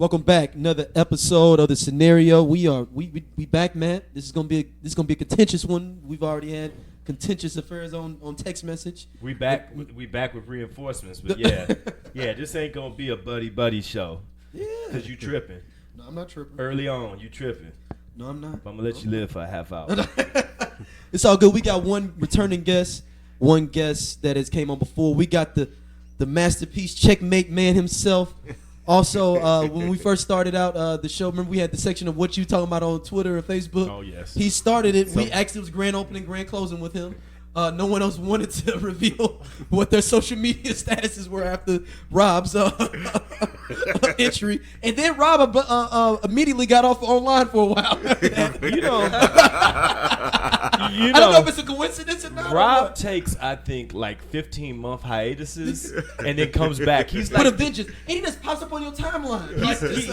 Welcome back. Another episode of the Scenario. We back, man. This is gonna be a contentious one. We've already had contentious affairs on text message. We back with reinforcements, but this ain't gonna be a buddy show. Yeah, cause you tripping. No, I'm not tripping. Early on, you tripping. No, I'm not. But I'm gonna let you live for a half hour. It's all good. We got one returning guest, one guest that has came on before. We got the masterpiece checkmate man himself. Also, when we first started out the show, remember we had the section of what you talking about on Twitter or Facebook? Oh, yes. He started it. We actually, it was grand opening, grand closing with him. No one else wanted to reveal what their social media statuses were after Rob's entry. And then Rob immediately got off online for a while. I don't know if it's a coincidence or not. Rob takes, I think, like 15-month hiatuses and then comes back. He's like, with a vengeance. And he just pops up on your timeline.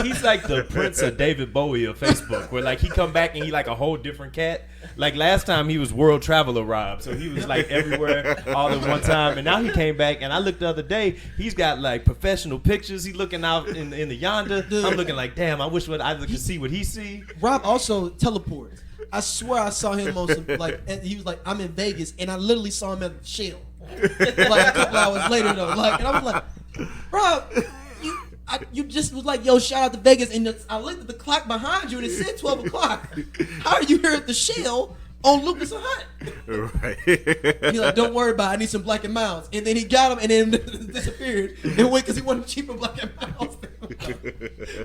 He's like the Prince of David Bowie of Facebook, where like he come back and he like a whole different cat. Like last time he was world traveler Rob, so he was like everywhere all at one time. And now he came back, and I looked the other day, he's got like professional pictures. He's looking out in the yonder. Dude. I'm looking like, damn, I wish I could see what he see. Rob also teleports. I swear I saw him on some, like, he was like, I'm in Vegas, and I literally saw him at the Shell. Like a couple hours later though. Like, and I was like, Rob, you just was like, yo, shout out to Vegas, and I looked at the clock behind you and it said 12 o'clock. How are you here at the Shell on Lucas and Hunt? Right. He's like, don't worry about it, I need some Black and Mounds. And then he got him and then disappeared and went because he wanted cheaper Black and Mounds.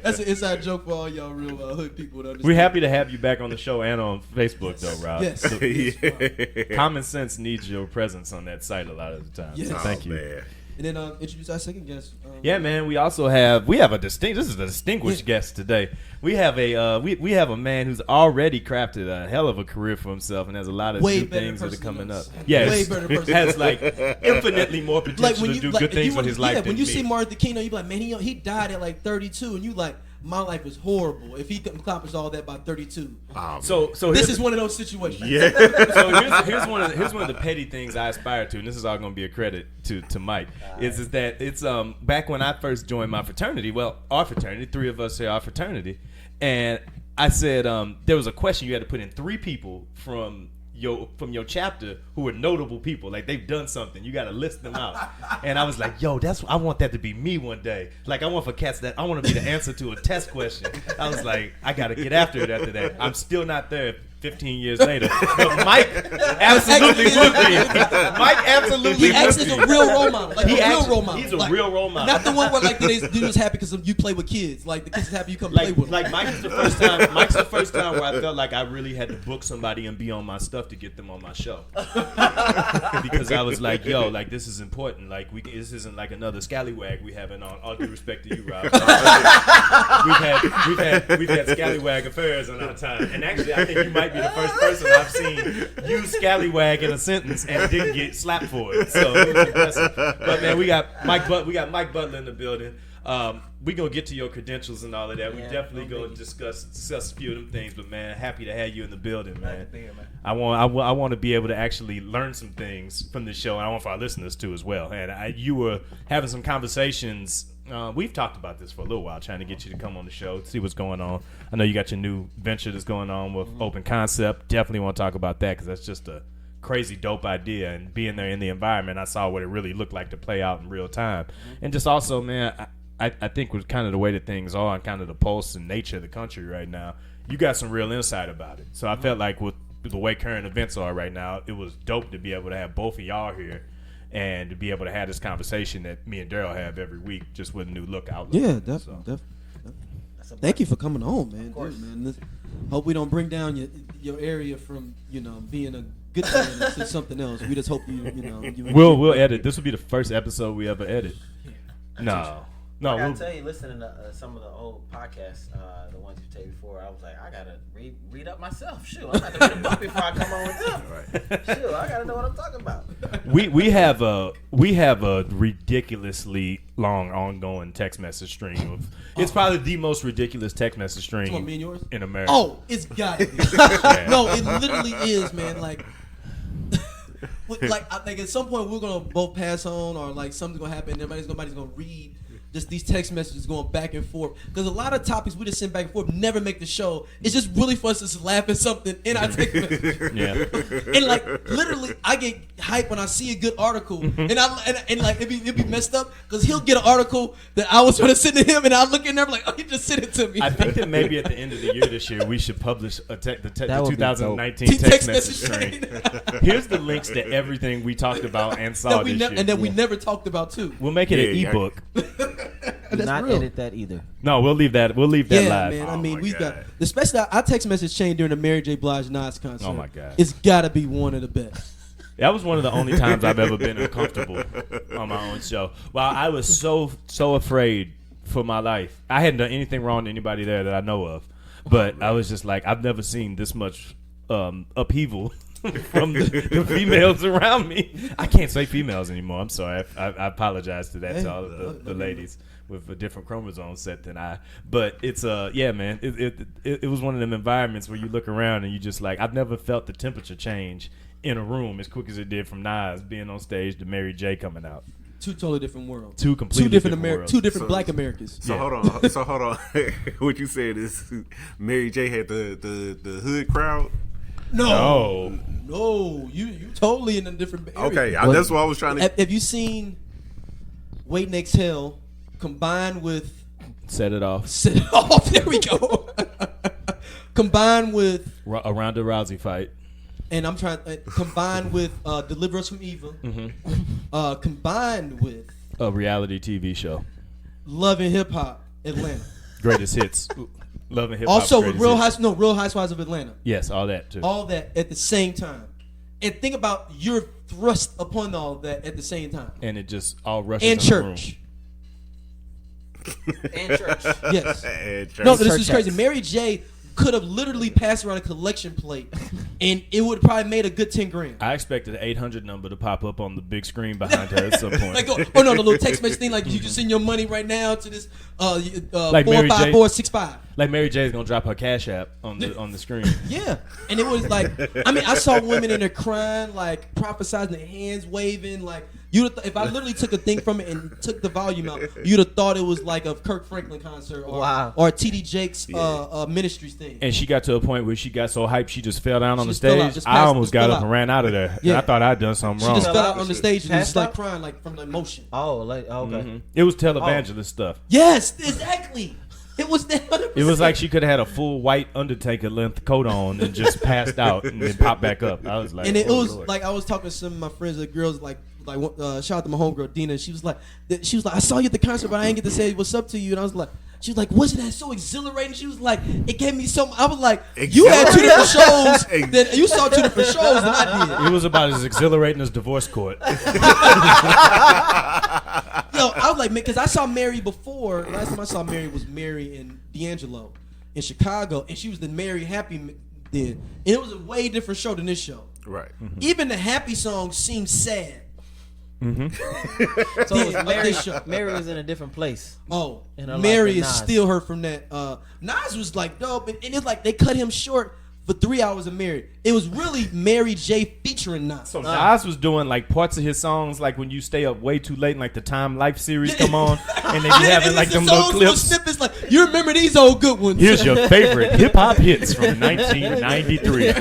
That's an inside joke for all y'all real hood people to understand. We're happy to have you back on the show and on Facebook, though, Rob. Yes. So, common sense needs your presence on that site a lot of the time. Yes. So thank you. Man. And then introduce our second guest. Yeah, man. We also have a distinguished guest today. We have a man who's already crafted a hell of a career for himself and has a lot of Way new better things that are person coming than up. us. Yeah, Way better person. has like infinitely more potential Like when to you do like, good things you with his life. Yeah, than when you me. see Martin Luther King, you be like, man, he died at like 32, and you like, my life was horrible. If he could accomplish all that by 32, So this is one of those situations. Yeah. So here's one of the petty things I aspire to, and this is all going to be a credit to Mike. Is that it's back when I first joined my fraternity. Well, our fraternity, three of us here, our fraternity, and I said there was a question you had to put in 3 people from your chapter who are notable people, like they've done something. You got to list them out. And I was like, yo, I want that to be me one day. Like I want for cats that I want to be the answer to a test question. I was like, I got to get after it after that. I'm still not there 15 years later. But Mike absolutely would be. Mike absolutely He acts would as be. a real role model. Like real role model. He's a Like, real role model. Not the one where like they just happy because you play with kids. Like the kids is happy you come play with them. Like Mike's the first time where I felt like I really had to book somebody and be on my stuff to get them on my show. Because I was like, yo, like this is important. Like this isn't like another scallywag we having on. All due respect to you, Rob. we've had scallywag affairs on our time. And actually I think you might be the first person I've seen use scallywag in a sentence and didn't get slapped for it. So it was impressive. But man, we got Mike Butler in the building. We gonna get to your credentials and all of that. We definitely gonna discuss a few of them things. But man, happy to have you in the building, man. I want to be able to actually learn some things from this show, and I want for our listeners too as well. And you were having some conversations. We've talked about this for a little while, trying to get you to come on the show, see what's going on. I know you got your new venture that's going on with Open Concept. Definitely want to talk about that because that's just a crazy dope idea. And being there in the environment, I saw what it really looked like to play out in real time. And just also, man, I think with kind of the way that things are and kind of the pulse and nature of the country right now, you got some real insight about it. So I felt like with the way current events are right now, it was dope to be able to have both of y'all here and to be able to have this conversation that me and Daryl have every week, just with a new outlook. Yeah, definitely. Thank you for coming on, man. Dude, man. Hope we don't bring down your area from being a good thing to something else. We just hope you We'll edit. This will be the first episode we ever edit. No. I gotta tell you, listening to some of the old podcasts, the ones you take before, I was like, I gotta read up myself. Shoot, I'm about to read a book before I come on with them. Right. Shoot, I gotta know what I'm talking about. We have a ridiculously long ongoing text message stream. It's probably the most ridiculous text message stream me and yours? in America. Oh, it's gotta be. No, it literally is, man. Like I think at some point we're gonna both pass on, or like something's gonna happen. Nobody's gonna read just these text messages going back and forth. Because a lot of topics we just send back and forth never make the show. It's just really for us to just laugh at something in our text message. Yeah. And like literally, I get hyped when I see a good article, and like it'd be messed up because he'll get an article that I was trying to send to him, and I look in there like, oh, he just sent it to me. I think that maybe at the end of the year this year we should publish the would be 2019 dope. text Text message message train. Here's the links to everything we talked about and saw this year. and that we never talked about too. We'll make it an ebook. Do That's not real. edit that either. No, we'll leave that. We'll leave that Yeah, live. man. I Oh mean, my we've got, God. especially our text message chain during the Mary J Blige Nas concert. Oh my God. It's got to be one of the best. That was one of the only times I've ever been uncomfortable on my own show. Wow, I was so afraid for my life. I hadn't done anything wrong to anybody there that I know of, but I was just like, I've never seen this much upheaval from the females around me. I can't say females anymore. I'm sorry. I apologize to that to all of the ladies with a different chromosome set than I. But it's yeah, man. It was one of them environments where you look around and you just like, I've never felt the temperature change in a room as quick as it did from Nas being on stage to Mary J coming out. Two totally different worlds. Two completely different worlds. Two different So- Black Americans. So Yeah. hold on. What you said is Mary J had the hood crowd. No. No, you totally in a different area. Okay, What- that's what I was trying to. Have you seen Wait and Exhale combined with Set it off. Set It Off? There we go. Combined with, A Ronda Rousey fight. and I'm trying combined with Deliver Us from Evil. Combined with A reality TV show. Love and Hip Hop Atlanta. Greatest hits. Love and hip hop. Also, greatest Real hits. Real Housewives of Atlanta. Yes, all that too. All that at the same time. And think about you're thrust upon all that at the same time. And it just all rushes And in the room. church. And church. Yes. And No, church. this Church is crazy. acts. Mary J could have literally passed around a collection plate, and it would probably made a good 10 grand. I expected the 800 number to pop up on the big screen behind her at some point. Like, oh no, the little text message thing, like you just send your money right now to this Like Mary J. 45465. Like Mary J's gonna drop her Cash App on the screen. Yeah, and it was like, I mean, I saw women in there crying, like prophesizing, their hands waving, like if I literally took a thing from it and took the volume out, you'd have thought it was like a Kirk Franklin concert or Wow. or a T.D. Jakes ministries thing. And she got to a point where she got so hyped she just fell down on She the just fell out, stage. just I passed- almost just got fell up out. and ran out of there. Yeah. I thought I'd done something She wrong. just Fell fell out. out on the stage and Passed just like out? crying, like from the emotion. Oh, like okay. It was televangelist stuff. Yes, exactly. It was that. 100%. It was like she could have had a full white Undertaker length coat on and just passed out and then popped back up. I was like, And it oh, was Lord. like I was talking to some of my friends, the girls, like shout out to my homegirl Dina. And she was like, I saw you at the concert, but I didn't get to say what's up to you. And I was like, she was like, wasn't that so exhilarating? She was like, it gave me so. I was like, you had two different shows. You saw two different shows than I did. It was about as exhilarating as divorce court. Yo, I was like, man, because I saw Mary before. Last time I saw Mary was Mary and D'Angelo in Chicago, and she was the Mary Happy then. And it was a way different show than this show. Right. Even the happy song seemed sad. So it was Yeah, Mary. this show. Mary was in a different place. Oh, In her Mary life with is Nas. still her from that. Nas was like dope, and it's like they cut him short for 3 hours of Mary. It was really Mary J featuring Nas. So Nas was doing like parts of his songs, like when you stay up way too late, and like the Time Life series come on, and they be having like them little clips. Snippets like you remember these old good ones. Here's your favorite hip hop hits from 1993.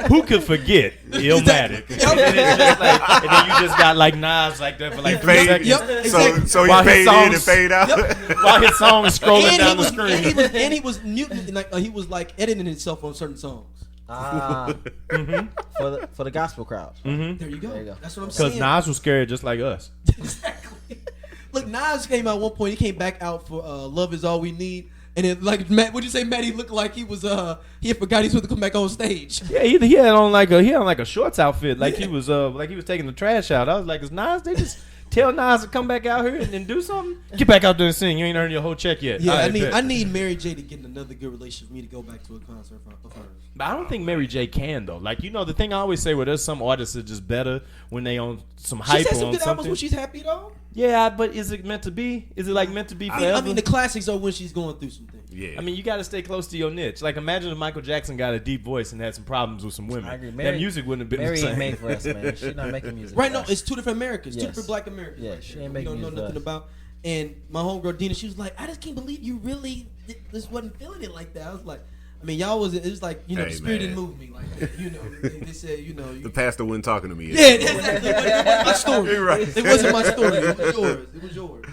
Who could forget Illmatic? And then you just got like Nas like that for like 3 Fade, seconds. Yep, exactly. So While he his fade in and songs- fade out. While his song is scrolling and down the screen. he was muting, like he was like editing himself on certain songs. For the gospel crowd. There you go. There you go. That's what I'm Because saying. Nas was scared just like us. Exactly. Look, Nas came out at one point. He came back out for "Love Is All We Need," and it like Matt. Would you say Matt? He looked like he was he had forgot he was supposed to come back on stage. Yeah, he had on like a shorts outfit, like he was taking the trash out. I was like, is Nas? They just tell Nas to come back out here and do something. Get back out there and sing. You ain't earned your whole check yet. Yeah, All I right, need bet. I need Mary J to get in another good relationship for me to go back to a concert of hers. But I don't think Mary J can though. Like the thing I always say, where there's some artists that are just better when they on some hype She's had or some on good albums something. when she's happy though. Yeah, but is it meant to be? Is it like meant to be forever? I mean, the classics are when she's going through some things. Yeah. I mean, you got to stay close to your niche. Like, imagine if Michael Jackson got a deep voice and had some problems with some women. I agree. That music wouldn't have been Mary the ain't same. made for us, man. She's not making music. Right for now, us. it's two different Americas, two Yes. different Black Americas. Yeah, right she there. ain't We making don't know music for nothing us. about. And my homegirl Dina, she was like, I just can't believe you really just wasn't feeling it like that. I was like, I mean, y'all was, it was like, you know, the spirit didn't move me like that. You know, they said, you know. The pastor wasn't talking to me. Yeah, exactly. It wasn't my story. Right. It wasn't my story. It was yours. It was yours.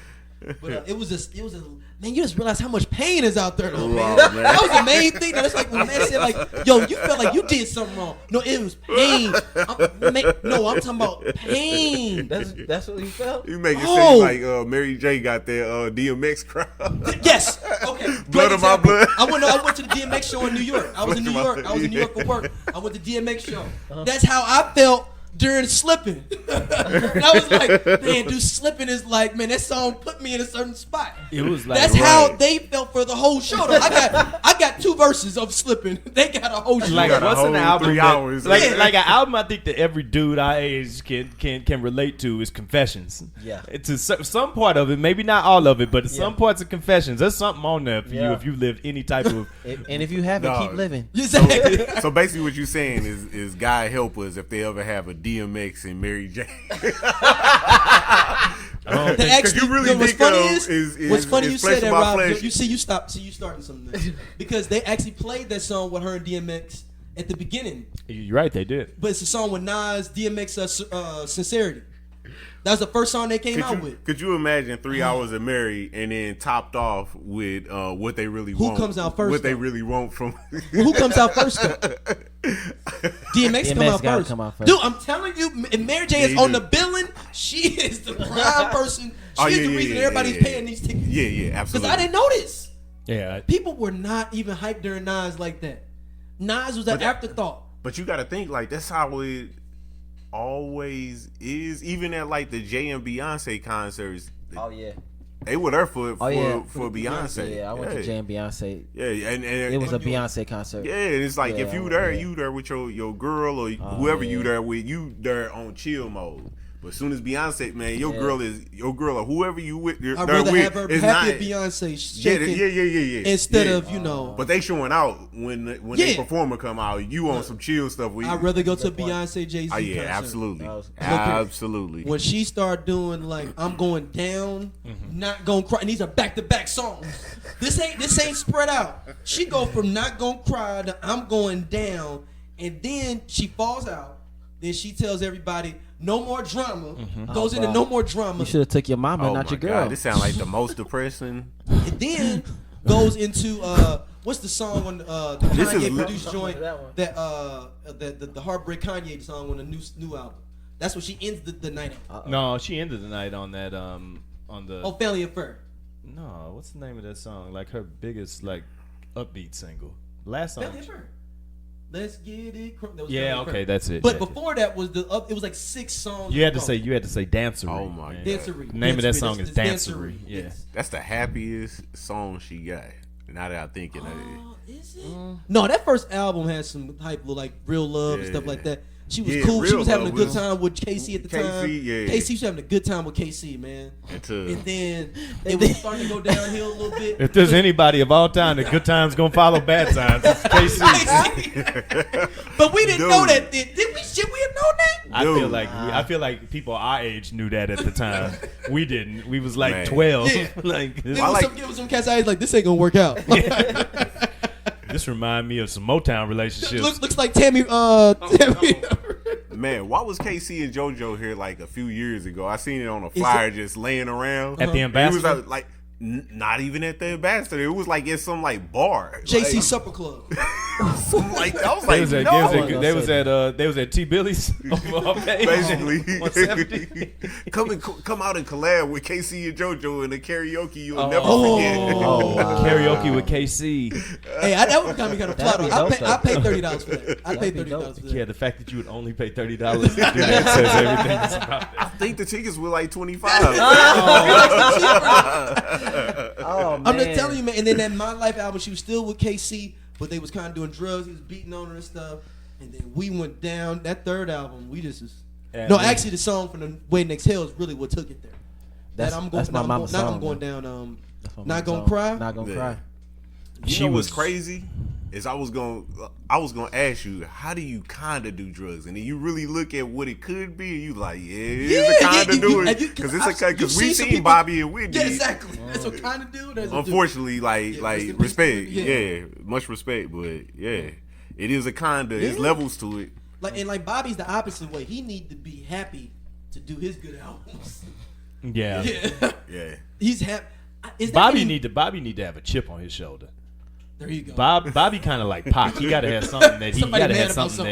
But it was a man. You just realize how much pain is out there, though, man. Wow, man. That was the main thing. That's like when man said, like, yo, you felt like you did something wrong. No, it was pain. I'm talking about pain. That's what you felt. You make it seem like Mary J got that DMX crowd. Yes. Okay. Blood of my blood. I went to the DMX show in New York. I was in New York. I was in New York for work. I went to DMX show. That's how I felt during Slippin'. And I was like, man, dude, Slippin' is like, man, that song put me in a certain spot. It was like that's how they felt for the whole show. Though. I got 2 verses of Slippin'. They got a whole show. Like what's an album? 3 hours. Like an album, I think that every dude our age can relate to is Confessions. Yeah. To some part of it, maybe not all of it, but some parts of Confessions. There's something on there for you if you lived any type of. And if you haven't, keep living. Exactly. So basically, what you're saying is God help us if they ever have a DMX and Mary J. Actually, you really what's think funny is funny you Flesh said of that, My Rob. Flesh. You see, you starting something because they actually played that song with her and DMX at the beginning. You're right, they did. But it's a song with Nas, DMX, Sincerity. That was the first song they came out with. Could you imagine 3 hours of Mary and then topped off with what they really want? Who comes out first? What they though? really want from? Who comes out first? Though? DMX gotta come out first. Dude, I'm telling you, if Mary J is on the billing, she is the prime person. She's the reason everybody's paying these tickets. Yeah, absolutely. Because I didn't notice. Yeah, people were not even hyped during Nas like that. Nas was an afterthought. But you got to think like that's how it always is. Even at like the Jay and Beyonce concerts. Oh yeah. They were there for Beyonce. Yeah, I went to Jay and Beyonce. Yeah, and it was a Beyonce concert. Yeah, and it's like if you there with your girl or whoever you there with, you there on chill mode. But as soon as Beyonce, man, your girl or whoever you with, I'd rather have her happy at Beyonce shaking yeah. instead of, you know. But they showing out when the performer come out. You on some chill stuff. I'd rather go to a Beyonce Jay-Z concert. Absolutely. Absolutely. When she start doing like I'm going down, not gonna cry, and these are back-to-back songs. This ain't spread out. She go from not gonna cry to I'm going down, and then she falls out. Then she tells everybody no more drama. Goes into no more drama. You should have took your mama, not your girl. God, this sounds like the most depressing. And then goes into what's the song on the Kanye produced joint that the Heartbreak Kanye song on the new album. That's what she ends the night on. No, she ended the night on that on the Family Affair. No, what's the name of that song? Like her biggest like upbeat single. Last song. Family Affair. Let's get it. Yeah, okay, that's it. But before that was it was like 6 songs. You had to say Dancery. Oh my God. Dancery. The name of that song is Dancery. Yeah. Yes. That's the happiest song she got. Now that I'm thinking of it. Is it? No, that first album had some type of like Real Love and stuff like that. She was cool. She was having a good time with KC at the time. KC was having a good time with KC, man. And then it was starting to go downhill a little bit. If there's anybody of all time that good times gonna follow bad times, it's KC. But we didn't know that. Did we? Should we have known that? I feel like people our age knew that at the time. We didn't. We was like 12. Yeah. Like there was some cats I was like, this ain't gonna work out. This remind me of some Motown relationships. Looks like Tammy. Man, why was KC and JoJo here like a few years ago? I seen it on a flyer just laying around at the Ambassador. It was like not even at the Ambassador. It was like at some like bar. JC like, Supper Club. Like I was like, they was at T Billy's basically. 170. Come out and collab with KC and JoJo in the karaoke. You'll never forget. Oh, wow. Karaoke with KC. Hey, that would kind of plot on. I paid $30 for that. I paid $30 for that. Yeah, the fact that you would only pay $30 to do that says everything about that. I think the tickets were like $25. I'm just telling you, man. And then that My Life album, she was still with KC, but they was kind of doing drugs. He was beating on her and stuff. And then we went down. That third album, we just was. Actually, the song from the Waiting Exhale is really what took it there. That's my song. I'm going down. Not gonna cry. Not gonna cry. She was crazy. is I was gonna ask you, how do you kinda do drugs? And then you really look at what it could be, and you like, it's a kinda do it because because we've seen Bobby and Whitney. Yeah, exactly. That's what kinda do. Unfortunately, respect. Yeah, much respect, but yeah, it is a kinda. It's levels to it. Like Bobby's the opposite way. He need to be happy to do his good albums. Yeah. Yeah. He's happy. Bobby need to have a chip on his shoulder. There you go. Bobby kind of like Pac. He got to have something that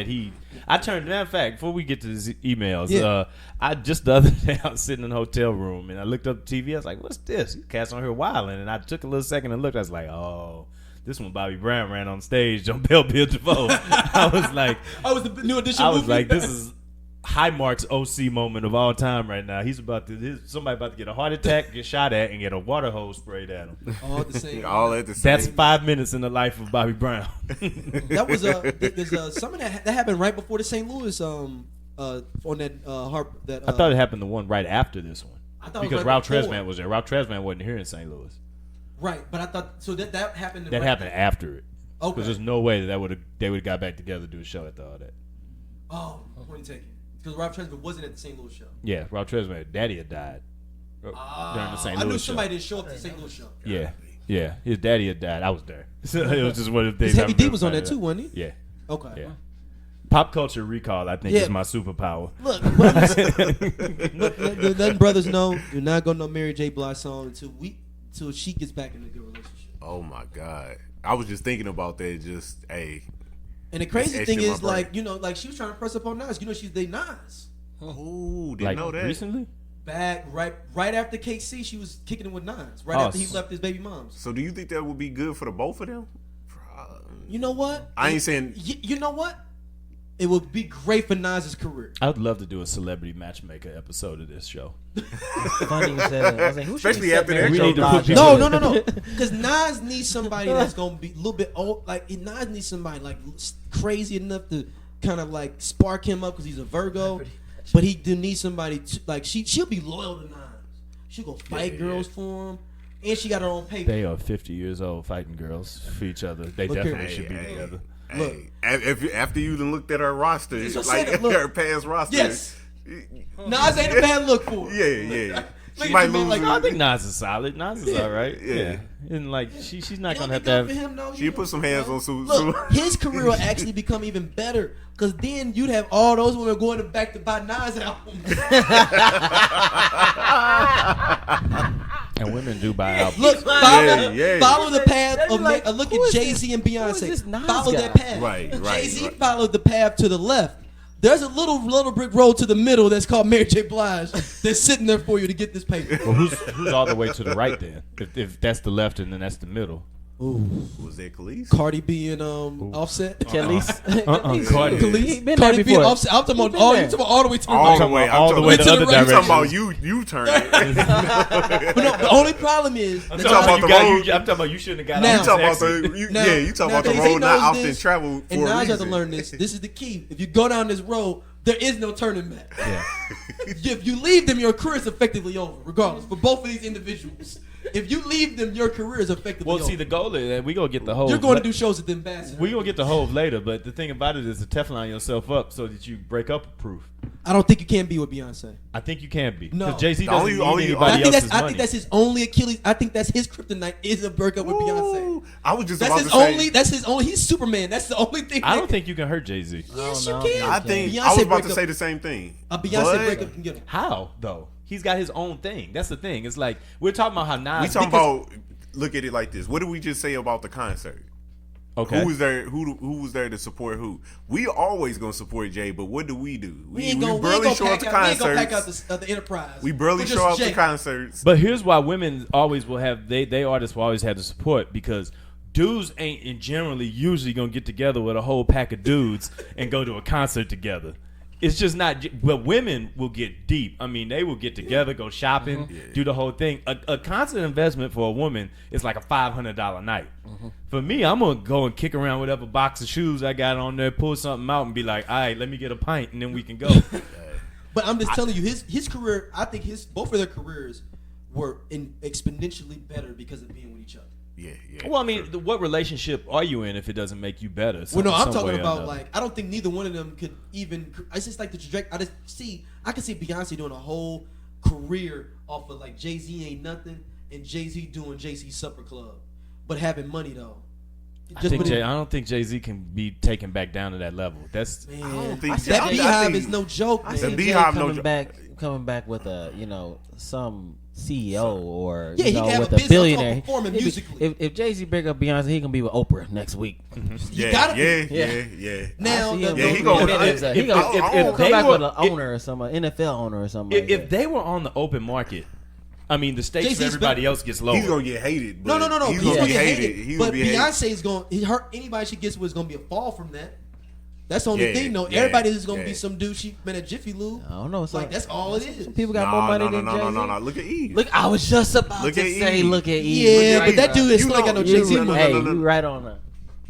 he I turned. Matter of fact, before we get to his emails, I just the other day I was sitting in a hotel room and I looked up the TV. I was like, "What's this?" Cats on here wilding, and I took a little second and looked. I was like, "Oh, this one Bobby Brown ran on stage on Bell Biv DeVoe." I was like, "I was the new edition." I was like, "This is High Mark's OC moment of all time right now." He's somebody about to get a heart attack, get shot at, and get a water hose sprayed at him. All at the same. That's 5 minutes in the life of Bobby Brown. That was there's something that happened right before the St. Louis on that harp that. I thought it happened the one right after this one. I thought because right Ralph Tresvant was there. Ralph Tresvant wasn't here in St. Louis. Right, but I thought so that happened. That happened after it. Okay. Because there's no way they would have got back together to do a show after all that. Oh, what are you taking? Because Rob Tresvant wasn't at the St. Louis show. Yeah, Rob Tresvant, daddy had died during the St. Louis show. I knew somebody didn't show up to the St. Louis show. Yeah, his daddy had died. I was there. So it was just one of the things. Heavy D was on there too, wasn't he? Yeah. Okay. Yeah. Pop culture recall, I think, is my superpower. Look, letting brothers know you're not gonna know Mary J Blige song until she gets back in a good relationship. Oh my God, I was just thinking about that. And the crazy thing is, like she was trying to press up on Nas. She's dating Nas. Oh, didn't know that. Recently? Back right after KC, she was kicking it with Nas. Right after he left his baby mom's. So do you think that would be good for the both of them? You know what? I ain't saying. You know what? It would be great for Nas's career. I would love to do a celebrity matchmaker episode of this show. Funny you said that. I was like, especially after that. We need to put No. Because Nas needs somebody that's gonna be a little bit old. Like Nas needs somebody like crazy enough to kind of like spark him up because he's a Virgo. But he do need somebody like she'll be loyal to Nas. She'll go fight girls for him. And she got her own paper. They are 50 years old fighting girls for each other. They definitely should be together. Look, after you done looked at her roster, her past roster, yes, Nas ain't a bad look for her. Yeah. She might lose. I think Nas is solid. Nas is all right. Yeah. And like she's not gonna have to have. She put some hands on Sue. Look, his career will actually become even better because then you'd have all those women going back to buy Nas albums. And women do buy albums. Look, follow the path of look at Jay-Z and Beyonce. Follow that path. Right. Jay-Z followed the path to the left. There's a little brick road to the middle that's called Mary J Blige that's sitting there for you to get this paper. Well, who's all the way to the right then? If that's the left and then that's the middle. Ooh. Was that Khalees? Cardi B and Offset. Khalees. Cardi. Been Cardi there B and before. Offset. I'm talking about all the way to the All right. the way the other I'm direction. talking about you turn. But no, the only problem is I'm talking about you shouldn't have got Now- You talking about the road not often traveled for and a now you have to reason. learn this. This is the key. If you go down this road, there is no turning back. Yeah. If you leave them, your career is effectively over, regardless. For both of these individuals, if you leave them, your career is effectively over. Well, see, the goal is that we gonna get the whole. You're going to do shows at the Ambassador. We gonna get the Hove later, but the thing about it is to Teflon yourself up so that you break up a proof. I don't think you can be with Beyonce. I think you can be. No. Because Jay-Z The doesn't only- need anybody else's I money. think that's his only Achilles. I think that's his kryptonite is a breakup with Beyonce. Ooh, I was just That's about his to say. only. That's his only. He's Superman. That's the only thing. I don't think you can hurt Jay-Z. Yes, you know. can. I think Beyonce I was about to breakup- say the same thing. A Beyonce But breakup can get him. How though? He's got his own thing. That's the thing. It's like we're talking about how Nas. We talking about. Look at it like this. What did we just say about the concert? Okay. Who was there? Who was there to support who? We always gonna support Jay, but what do? We barely show up to concerts. We ain't gonna pack out the Enterprise. We barely We're show just up to Jay. concerts. But here's why women always will have they artists will always have the support because dudes ain't in generally usually gonna get together with a whole pack of dudes and go to a concert together. It's just not. But women will get deep. I mean, they will get together, go shopping, do the whole thing. A concert investment for a woman is like a $500 night. For me, I'm gonna go and kick around whatever box of shoes I got on there, pull something out, and be like, "All right, let me get a pint, and then we can go." But I'm just telling you, his career. I think both of their careers were exponentially better because of being with each other. Yeah. Well, I mean, what relationship are you in if it doesn't make you better? Well, no, I'm some talking way or about another? like I don't think neither one of them could even. It's just like the trajectory. I can see Beyonce doing a whole career off of like Jay-Z ain't nothing and Jay-Z doing Jay-Z Supper Club, but having money though. I don't think Jay-Z can be taken back down to that level. That's Man, I don't think that Beehive is no joke, man. I see Jay Beehive coming back with a some CEO or Yeah, he can have with a a business billionaire. performing musically. If Jay-Z break up Beyonce, he gonna be with Oprah next week. You gotta be. Yeah. Now, I see him he going- gonna- if if come they back were- with an owner or some NFL owner or something. like if that. they were on the open market. I mean, the stakes Jay-Z's for everybody better. else gets lower. He's gonna get hated. No. But He's gonna gonna be get hated. hated. He's But gonna be hated. Beyonce's going. Anybody she gets with is gonna be a fall from that. That's the only Yeah, thing, though. yeah, Everybody is gonna yeah. be some dude she met at Jiffy Lube. I don't know. Like that's all it is. Some people got more money than Jay-Z. No. Look at Eve. Look, I was just about Look to at say, Eve. look at Eve. Yeah, Look but at that Eve. dude is You still ain't got no know- Jay-Z you- money. Hey, no. you right on that.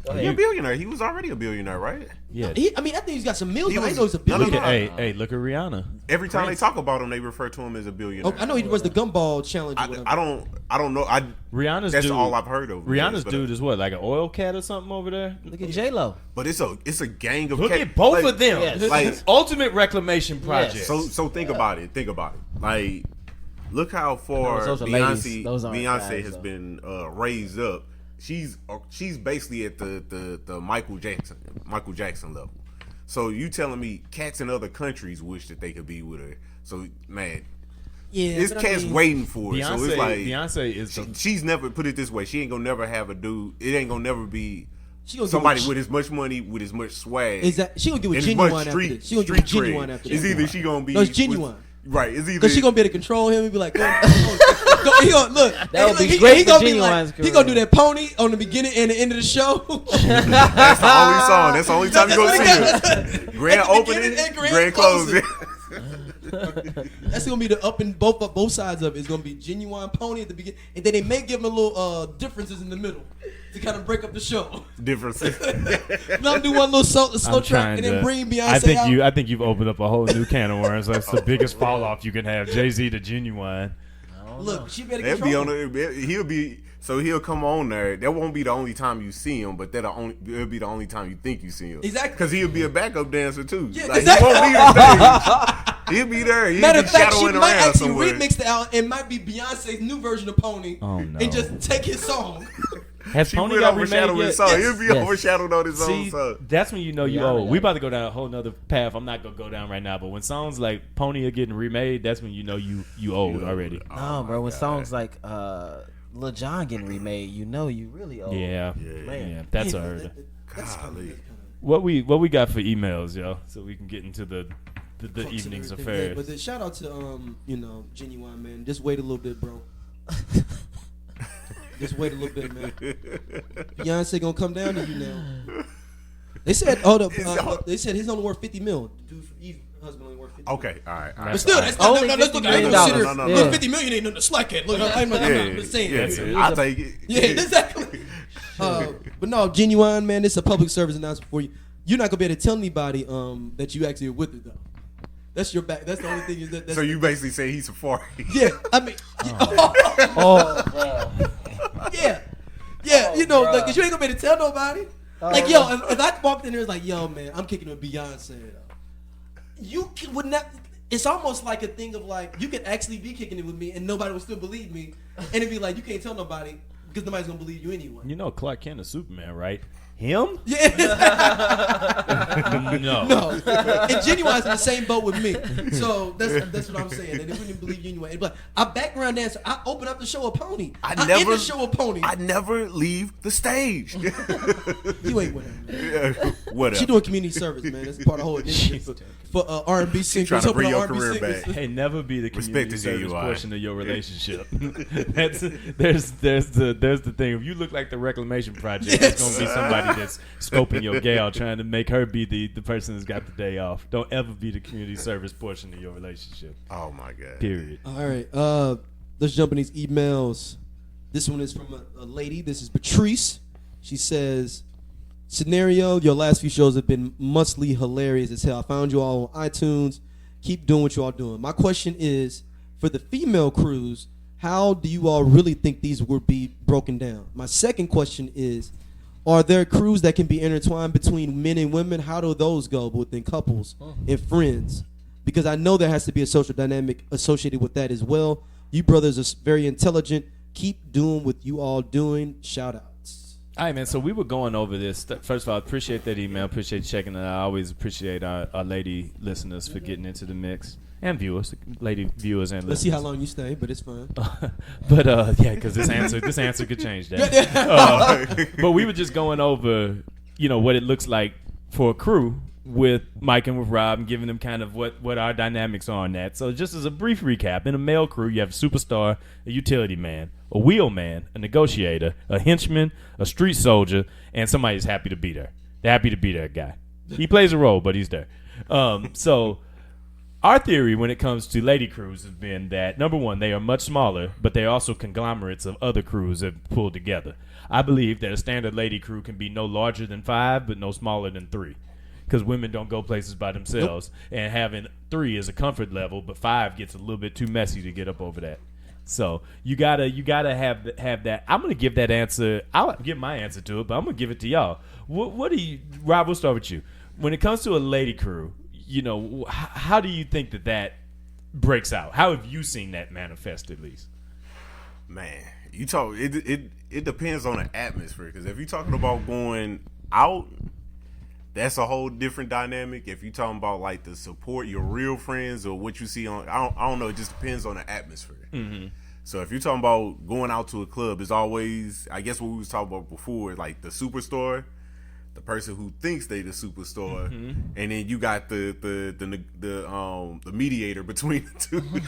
Go He's a ahead. billionaire. He was already a billionaire, right? Yeah. I mean, I think he's got some meals, He but I was- know he's a no, no, billionaire. no. Hey, look at Rihanna. Every time they talk about him, they refer to him as a billionaire. Oh, I know he was the gumball challenge. Or whatever. I don't know. Rihanna's That's dude, all I've heard of. Rihanna's But, dude is what, like an oil cat or something over there? Look at J-Lo. But it's a gang of Look cat- at both like- of them. Yes. Like Ultimate reclamation project. so think about it. Like look how far Those are ladies. Beyonce Those aren't Beyonce guys, has though. been raised up. She's basically at the Michael Jackson level. So you telling me cats in other countries wish that they could be with her? So man, Yeah, this but I cat's mean, waiting for it. So it's like Beyonce is the she's never put it this way. She ain't gonna never have a dude. It ain't gonna never be She gonna somebody get with as much money, with as much swag. Is that she gonna get with and as Genuine much after street, this? She gonna get street with Genuine cred. after It's this. either she gonna be No, it's Genuine. Right. It's either Cause she gonna be able to control him and be like, he gonna look. That would be he, great he for gonna be Genuine's like, he gonna do career. that pony on the beginning and the end of the show. That's the only song. That's the only time you That's gonna what see he her. got. Grand At the opening, beginning and grand grand closing. That's gonna be the up and both sides of it. It's gonna be Genuine pony at the beginning, and then they may give him a little differences in the middle to kind of break up the show. Differences. Let him do one little slow I'm track trying and then to- bring Beyonce out. I think you've opened up a whole new can of worms. That's the biggest fall off you can have. Jay-Z to Genuine. Look, she better They'll control be him. on the, he'll be so he'll come on there. That won't be the only time you see him, but it'll be the only time you think you see him. Exactly. Because he'll be a backup dancer too. Yeah, Like exactly. he won't be the stage. He'll be there. He'll Matter be of fact, she shadowing might around actually somewhere. remix the album. It might be Beyonce's new version of Pony. Oh, no. And just take his song. Has She Pony will got overshadow remade his yet? song. Yes. He'll be Yes. overshadowed on his own See, song. that's when you know you Yeah, old. yeah. We about to go down a whole nother path. I'm not gonna go down right now, but when songs like Pony are getting remade, that's when you know you old already. No, bro. When songs like Lil Jon getting remade, you know you really old. Yeah, Man. yeah, that's Yeah, heard. That's kind Golly. of What we got for emails, yo, so we can get into the fucks and evening's everything. affairs. Yeah, but then shout out to Genuine, man. Just wait a little bit, bro. Just wait a little bit, man. Beyonce gonna come down to you now. They said, they said he's only worth 50 mil. Dude, Eve's husband only worth 50 mil. Okay, all right. But still, that's Only not, let's look at $50 it. million. No. Look, 50 million ain't nothing to slack at. Look, I'm just saying. Yeah, I'll take it. Yeah, exactly. But no, Genuine, man, this is a public service announcement for you. You're not gonna be able to tell anybody that you actually are with it though. That's your back. That's the only thing is that. That's So you basically say he's Safari. yeah, I mean, yeah, you know, like, 'cause you ain't gonna be able to tell nobody. Like, yo, if I walked in there, it's like, yo, man, I'm kicking with Beyonce. Though. Would not. It's almost like a thing of like, you could actually be kicking it with me, and nobody would still believe me, and it'd be like, you can't tell nobody because nobody's gonna believe you anyway. You know Clark Kent is Superman, right? Him? Yeah. No. No, and Genuine's in the same boat with me, so that's what I'm saying. And they wouldn't believe you anyway. It'd be like, I background dancer. I open up the show a Pony. I end the show a Pony. I never leave the stage. You ain't with her, man. Whatever. She doing community service, man. That's part of the whole initiative for R&B singers. trying to bring helping your R&B career singers. back. Hey, never be the community Respect to service GUI. portion of your relationship. there's the thing. If you look like the reclamation project, it's gonna be somebody that's scoping your gal, trying to make her be the person that's got the day off. Don't ever be the community service portion of your relationship. Oh my god. Period. All right, let's jump in these emails. This one is from a lady. This is Patrice. She says, scenario, your last few shows have been mostly hilarious as hell. I found you all on iTunes. Keep doing what you all doing. My question is, for the female crews, how do you all really think these would be broken down? My second question is, are there crews that can be intertwined between men and women? How do those go within couples and friends? Because I know there has to be a social dynamic associated with that as well. You brothers are very intelligent. Keep doing what you all doing. Shout outs. All right, man. So we were going over this. First of all, I appreciate that email. Appreciate you checking it out. I always appreciate our lady listeners for getting into the mix. And viewers, lady viewers and listeners. Let's see how long you stay, but it's fine. But yeah, because this answer could change that. But we were just going over, what it looks like for a crew with Mike and with Rob, and giving them kind of what our dynamics are on that. So just as a brief recap, in a male crew, you have a superstar, a utility man, a wheel man, a negotiator, a henchman, a street soldier, and somebody who's happy to be there. The happy to be there guy. He plays a role, but he's there. So our theory when it comes to lady crews has been that, number one, they are much smaller, but they're also conglomerates of other crews that have pulled together. I believe that a standard lady crew can be no larger than 5, but no smaller than 3. Because women don't go places by themselves. Nope. And having 3 is a comfort level, but 5 gets a little bit too messy to get up over that. So you gotta have that. I'm gonna give that answer. I'll give my answer to it, but I'm gonna give it to y'all. What do you, Rob? We'll start with you. When it comes to a lady crew, how do you think that breaks out? How have you seen that manifest, at least? Man, you talk. It depends on the atmosphere. Because if you're talking about going out, that's a whole different dynamic. If you're talking about like the support, your real friends, or what you see on, I don't know. It just depends on the atmosphere. Mm-hmm. So if you're talking about going out to a club, it's always, I guess what we was talking about before, like the superstar, the person who thinks they the superstar, and then you got the mediator between the two. You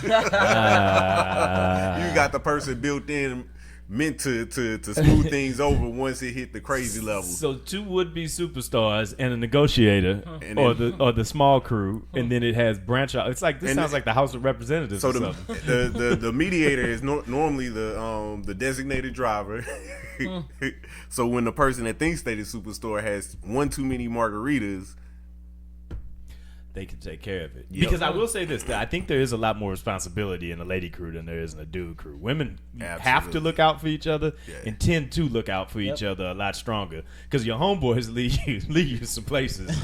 got the person built in, meant to smooth things over once it hit the crazy level. So 2 would-be superstars and a negotiator, or the small crew, and then it has branch out. It's like, this sounds like the House of Representatives. So or something. the mediator is normally the designated driver. So when the person that thinks they the superstar has one too many margaritas, they can take care of it. Yep. Because I will say this, that I think there is a lot more responsibility in a lady crew than there is in a dude crew. Women have to look out for each other and tend to look out for each other a lot stronger. Because your homeboys lead you some places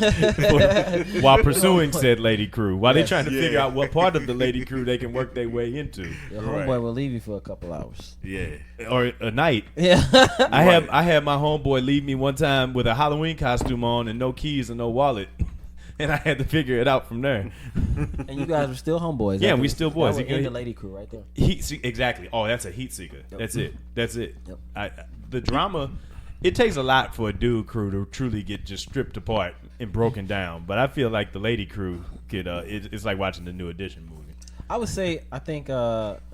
while pursuing said lady crew, while they're trying to figure out what part of the lady crew they can work their way into. Your homeboy will leave you for a couple hours. Yeah. Or a night. Yeah. I had my homeboy leave me one time with a Halloween costume on and no keys and no wallet. And I had to figure it out from there. And you guys were still homeboys. Yeah, we still boys. That was the lady crew right there. Exactly. Oh, that's a heat seeker. Yep. That's it. Yep. The drama, it takes a lot for a dude crew to truly get just stripped apart and broken down. But I feel like the lady crew could. It's like watching the New Edition movie. I would say, I think, and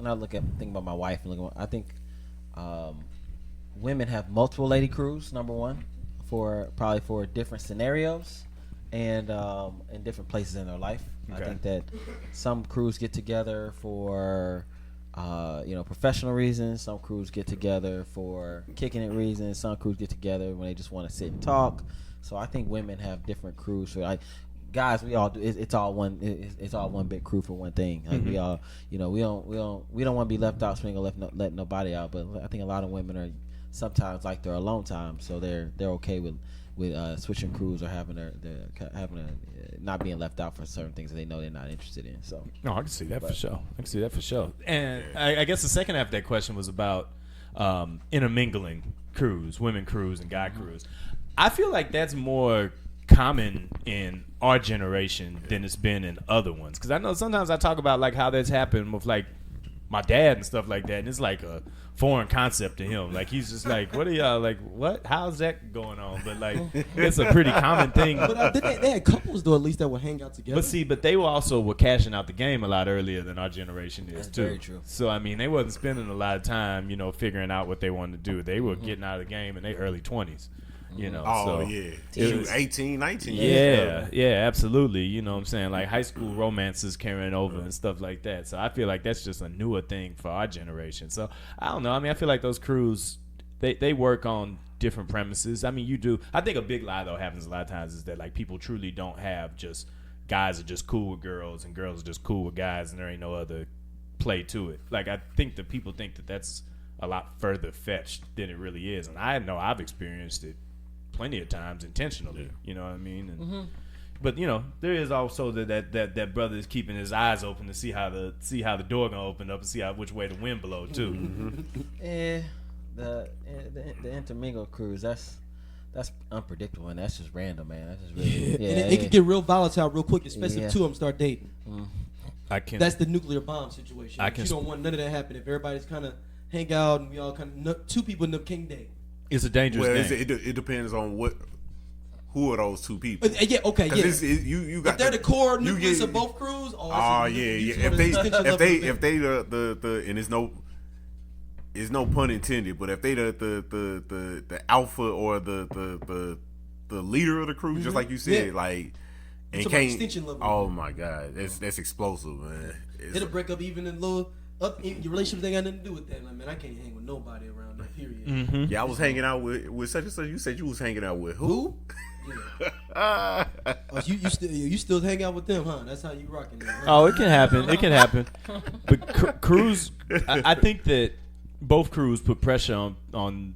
I think about my wife, and I think women have multiple lady crews. Number one, probably for different scenarios. And in different places in their life. Okay. I think that some crews get together for professional reasons. Some crews get together for kicking it reasons. Some crews get together when they just want to sit and talk. So I think women have different crews. So guys, we all do. It's all one. It's all one big crew for one thing. Like we all, we don't want to be left out. So we ain't gonna let nobody out. But I think a lot of women are sometimes like their alone time, so they're okay with switching crews or having not being left out for certain things that they know they're not interested in. So no, I can see that for sure. And I guess the second half of that question was about intermingling crews, women crews and guy crews. I feel like that's more common in our generation than it's been in other ones. Because I know sometimes I talk about like how that's happened with like my dad and stuff like that, and it's like a foreign concept to him. Like he's just like, what are y'all like? What? How's that going on? But like, it's a pretty common thing. But they had couples though, at least that would hang out together. But they were cashing out the game a lot earlier than our generation is. That's too. Very true. So I mean, they wasn't spending a lot of time, figuring out what they wanted to do. They were getting out of the game in their early 20s. Oh, yeah. It was 18, 19. Yeah, absolutely. You know what I'm saying? Like high school romances carrying over and stuff like that. So I feel like that's just a newer thing for our generation. So I don't know. I mean, I feel like those crews, they work on different premises. I mean, you do. I think a big lie, though, happens a lot of times is that, like, people truly don't have just guys are just cool with girls and girls are just cool with guys and there ain't no other play to it. Like I think that people think that that's a lot further fetched than it really is, and I know I've experienced it plenty of times intentionally. You know what I mean? And, but there is also that brother is keeping his eyes open to see how the door gonna open up and see which way the wind blow too. Yeah, the intermingle cruise, that's unpredictable, and that's just random, man. That's just really, and it can get real volatile real quick, especially if two of them start dating. That's the nuclear bomb situation. You don't want none of that happen. If everybody's kind of hang out and we all kind of two people in the king date. It's a dangerous thing. It depends on who are those two people. Yeah, okay, yeah. You got if they're the core nucleus of both crews. If they the and it's no pun intended, but if they the alpha or the leader of the crew, just like you said, like and can't. Extinction level. Oh my God, that's explosive, man. It'll break up even in little. Your relationship ain't got nothing to do with that. Like, man, I can't hang with nobody around that period. Yeah, I was hanging out with such and such. You said you was hanging out with who? Yeah. You still hang out with them, huh? That's how you rocking. Right? Oh, it can happen. It can happen. But crews, I think that both crews put pressure on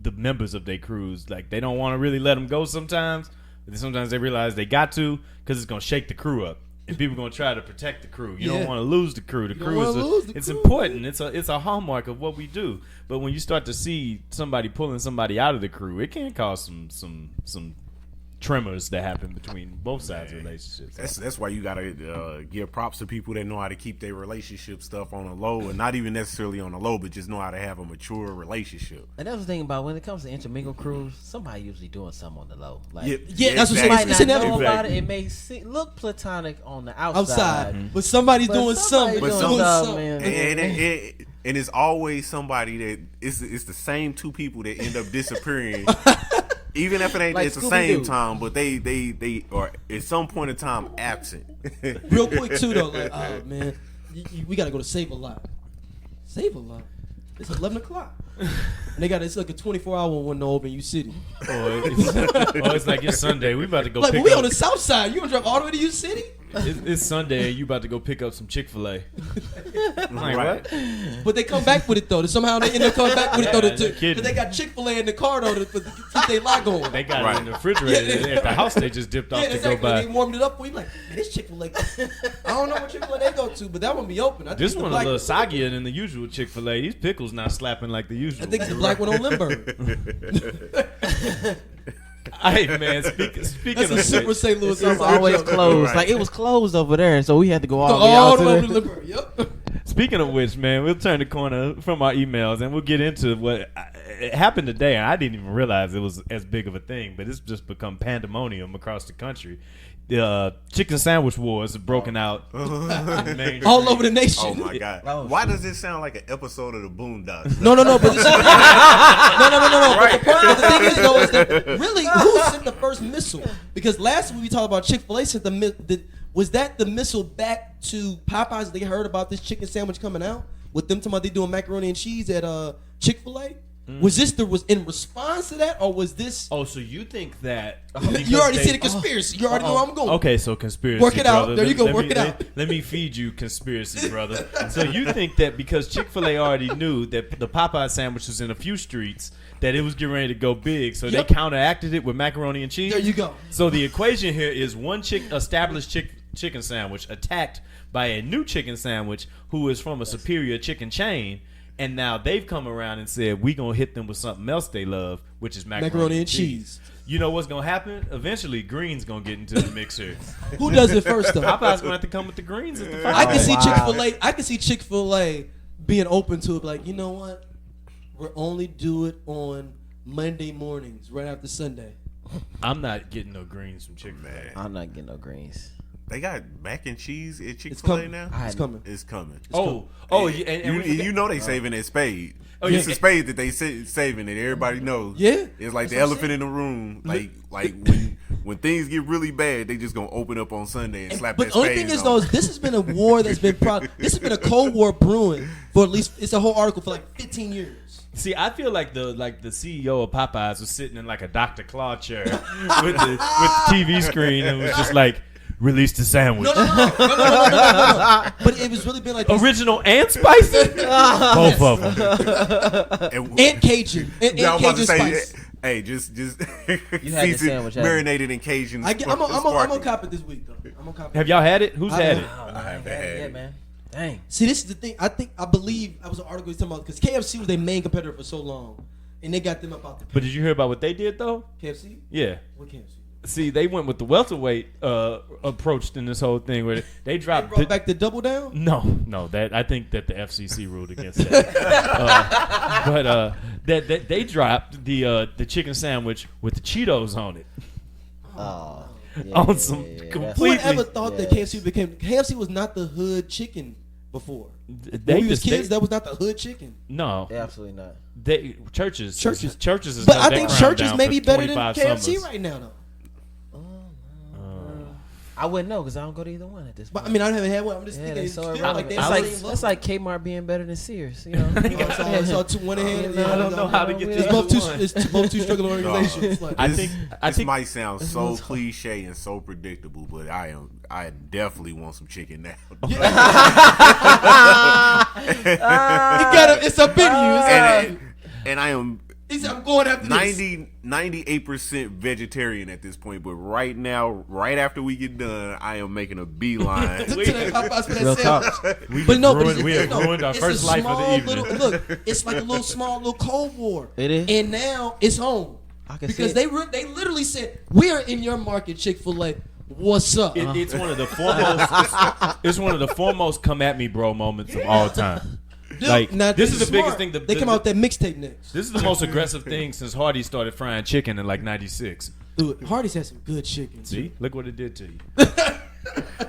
the members of their crews. Like they don't want to really let them go sometimes. But then sometimes they realize they got to because it's gonna shake the crew up. And people are gonna try to protect the crew. You don't want to lose the crew. The crew is important. It's a hallmark of what we do. But when you start to see somebody pulling somebody out of the crew, it can cause some tremors that happen between both sides of relationships. That's why you gotta give props to people that know how to keep their relationship stuff on a low, and not even necessarily on a low, but just know how to have a mature relationship. And that's the thing about when it comes to intermingle crews, somebody usually doing something on the low. Like, that's what somebody it's know about it. It may look platonic on the outside, but somebody's doing something. And it's always somebody that it's the same two people that end up disappearing. Even if it ain't like at the same time, but they are at some point in time absent. Real quick too though, like, oh man, we gotta go to Save a Lot. Save a Lot. It's 11 o'clock. And it's like a 24-hour one to open U City. It's like it's Sunday. We about to go. Like, pick we up. on the south side. You gonna drive all the way to U City? It's Sunday and you about to go pick up some Chick-Fil-A. Like, what? But they come back with it though. Somehow they end up coming back with it though. Because they got Chick-Fil-A in the car though to keep their lock on. They got it in the refrigerator at the house. They just dipped off to go by. They warmed it up. We like, man, this Chick-Fil-A. I don't know what Chick-Fil-A they go to, but that one be open. This one a little soggier than the usual Chick-Fil-A. These pickles not slapping like the usual. I think it's the black one on Lindbergh. Hey man, speaking That's a of super which, St. Louis. it's always closed. Like it was closed over there, and so we had to go all all the the way way out to to Lindbergh. Yep. speaking of which, man, we'll turn the corner from our emails and we'll get into what it happened today. And I didn't even realize it was as big of a thing, but it's just become pandemonium across the country. The chicken sandwich wars have broken out all over the nation. Oh my God! Why does this sound like an episode of the Boondocks? No. But this is, no. Right. But the thing is, though, is that really who sent the first missile? Because last week we talked about Chick-fil-A sent was that the missile back to Popeyes? They heard about this chicken sandwich coming out with them talking about they doing macaroni and cheese at Chick-fil-A. Was this was in response to that, or was this? Oh, so you think that you already see the conspiracy? You already know where I'm going. Okay, so conspiracy. Work it brother. out. There you go. Work it out. Let me feed you conspiracy, brother. So you think that because Chick-fil-A already knew that the Popeye sandwich was in a few streets, that it was getting ready to go big, so they counteracted it with macaroni and cheese? There you go. So the equation here is one established chicken sandwich attacked by a new chicken sandwich who is from a superior chicken chain. And now they've come around and said, we going to hit them with something else they love, which is macaroni and cheese. You know what's going to happen? Eventually, Green's going to get into the mixer. Who does it first, though? Popeye's going to have to come with the greens at the first. I can see Chick-fil-A. I can see Chick-fil-A being open to it. Like, you know what? We'll only do it on Monday mornings, right after Sunday. I'm not getting no greens from Chick-fil-A. I'm not getting no greens. They got mac and cheese at Chick-fil-A now? It's coming. It's coming. You know they saving that spade. Oh, it's a spade that they saving that everybody knows. Yeah. It's like the elephant in the room. Like when things get really bad, they just gonna open up on Sunday and slap that spade. But the only thing is, though, this has been a war that's been this has been a Cold War brewing for at least, it's a whole article for like 15 years. See, I feel like the CEO of Popeyes was sitting in like a Dr. Claw chair with the TV screen and was just like, release the sandwich. No. But it was really been like Original and spicy? Both of them. and Cajun. And I was about to Cajun say, spice. hey, just You had the seasoned, sandwich, haven't you? marinated in Cajun. I'm gonna sparkling. cop it this week though. I'm gonna cop it. Have y'all had it? Who's had it? I haven't had it. man. Dang. See, this is the thing. I believe I was an article talking about because KFC was their main competitor for so long, and they got them up out the. But did you hear about what they did though? KFC? Yeah. What KFC? See, they went with the welterweight approach in this whole thing where they They dropped. brought back the double down. No, that I think that the FCC ruled against that. That they dropped the chicken sandwich with the Cheetos on it. Oh. On some Who complete- would ever thought that KFC was not the hood chicken before? They When we was just kids, that was not the hood chicken. no. Absolutely not. Churches. Is But held I that think crown churches down may for be better than 25 KFC summers. right now though. I wouldn't know because I don't go to either one at this point. But I mean, I haven't had one. I'm just Yeah, thinking they it's so still like they that's like Kmart being better than Sears. You know, it's all two one hand. I don't know how to get It's this. both two struggling organizations. Like, I This think might sound so cliche and so predictable, but I definitely want some chicken now. it's up in you. And I am He said, I'm going after this. 98% vegetarian at this point, but right now, right after we get done, I am making a beeline. To that Popeyes for that Real sandwich. talk. But no, we have ruined our it's first a life of the small evening. Look, it's like a little Cold War. It is. And now it's home. I can Because see it. they literally said, we're in your market, Chick-fil-A. What's up? It's one of the foremost. It's one of the foremost come at me, bro moments of all time. Dude, Like now, this is the smart. biggest thing. They come out with that mixtape next. This is the most aggressive thing since Hardy started frying chicken in like '96. Dude, Hardee's had some good chicken. See, look what it did to you.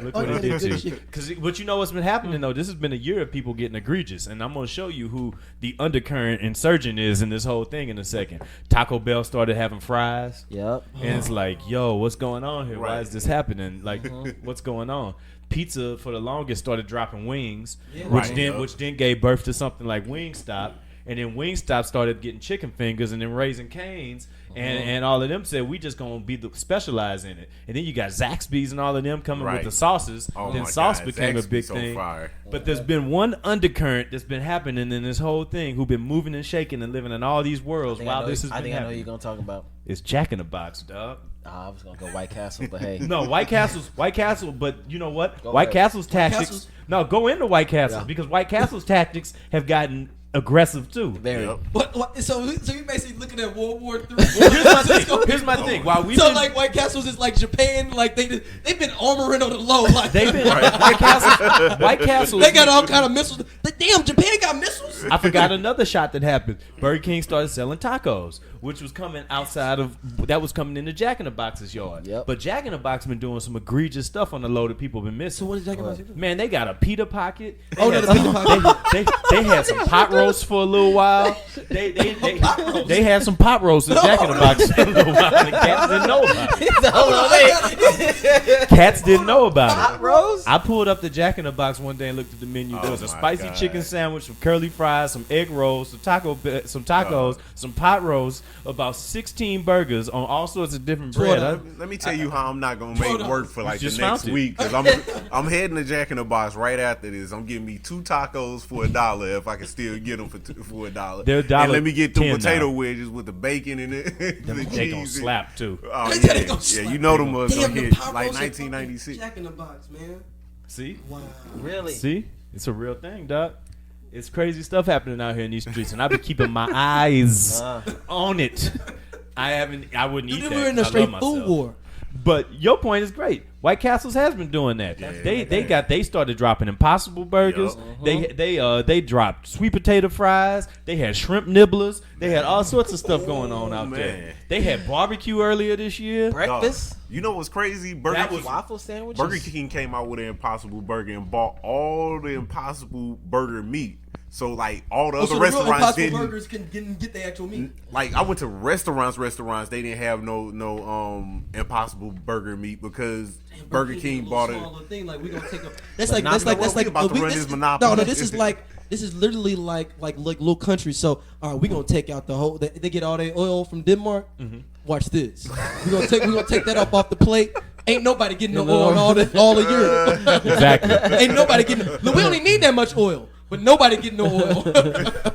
Look Oh, what yeah, it did good to you. chicken. But you know what's been happening though? This has been a year of people getting egregious, and I'm gonna show you who the undercurrent insurgent is in this whole thing in a second. Taco Bell started having fries. Yep. And it's like, yo, what's going on here? Why Right. is this happening? Like, what's going on? Pizza for the longest started dropping wings, Right. which then gave birth to something like Wingstop, and then Wingstop started getting chicken fingers, and then Raising Cane's, and all of them said we just gonna be specialized in it. And then you got Zaxby's and all of them coming with Right. the sauces. Oh then my sauce God, became a Zaxby's big so thing. fire. But there's been one undercurrent that's been happening in this whole thing, who've been moving and shaking and living in all these worlds while this has I been think I know happening. you're gonna talk about. It's Jack in the Box, dog. I was gonna go White Castle, but hey. No, White Castle, but you know what? Go White ahead. Castle's tactics. Castle's- No, go into White Castle Yeah. because White Castle's tactics have gotten aggressive too. Very. Yep. What, so you basically looking at World War III. Here's my thing. While we So like White Castles is like Japan, like they've been armoring on the low. Like they've been White Castle. they got all kind of missiles. Like, damn, Japan got missiles. I forgot another shot that happened. Burger King started selling tacos, which was coming coming into Jack in the Box's yard. Yep. But Jack in the Box been doing some egregious stuff on the low that people been missing. So what is Jack in the Box do? Man, they got a pita pocket. Oh, no, the pita pocket. They had some pot roast for a little while. They had some pot roast at Jack in the Box for a little while. And the cats didn't know about it. Cats didn't know about it. Rose? I pulled up the Jack in the Box one day and looked at the menu. There was a my spicy God. chicken sandwich, some curly fries, some egg rolls, some tacos, some pot roast, about 16 burgers on all sorts of different bread. Let me tell you how I'm not gonna make work for like the just next found it. week because I'm heading to Jack in the Box right after this. I'm getting me 2 tacos for $1 if I can still get them for $1. They're $1.10 and let me get the now. potato wedges with the bacon in it. They gonna cheese. slap too. Oh They gonna yeah, slap. you know them was Damn, gonna the hit pot like roast and fucking 1996. Jack in the Box, man. See, Wow. Really? see, it's a real thing, doc. It's crazy stuff happening out here in these streets, and I've been keeping my eyes on it. I wouldn't eat Dude, that. we're in a I love straight myself. food war. But your point is great. White Castles has been doing that. They started dropping Impossible burgers. They dropped sweet potato fries. They had shrimp nibblers. They had all sorts of stuff going on out there. man. They had barbecue earlier this year. Breakfast? You know what's crazy? Waffle sandwiches? Burger King came out with an Impossible Burger and bought all the Impossible Burger meat. So like all the Oh, other so the real restaurants Impossible didn't. burgers can get the actual meat. Like I went to restaurants. They didn't have no Impossible Burger meat because Burger King bought it. Thing. Like we gonna take a. That's But like we about to run this monopoly. No, this is like. This is literally like little country. So, all right, we're gonna take out the whole. They get all their oil from Denmark. Watch this. We're gonna take that off the plate. Ain't nobody getting no oil all the year. Exactly. Ain't nobody getting. Look, we only need that much oil, but nobody getting no oil.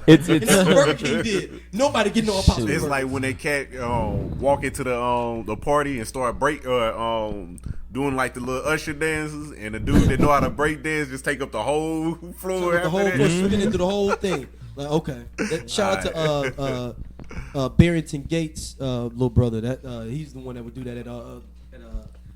It's And that's what Burger King did. Nobody getting no Impossible It's Burger. like when that cat walk into the party and start doing like the little usher dances, and the dude that know how to break dance just take up the whole floor. the whole floor, spinning into the whole thing. Like, okay. Shout out to Barrington Gates' little brother. That he's the one that would do that at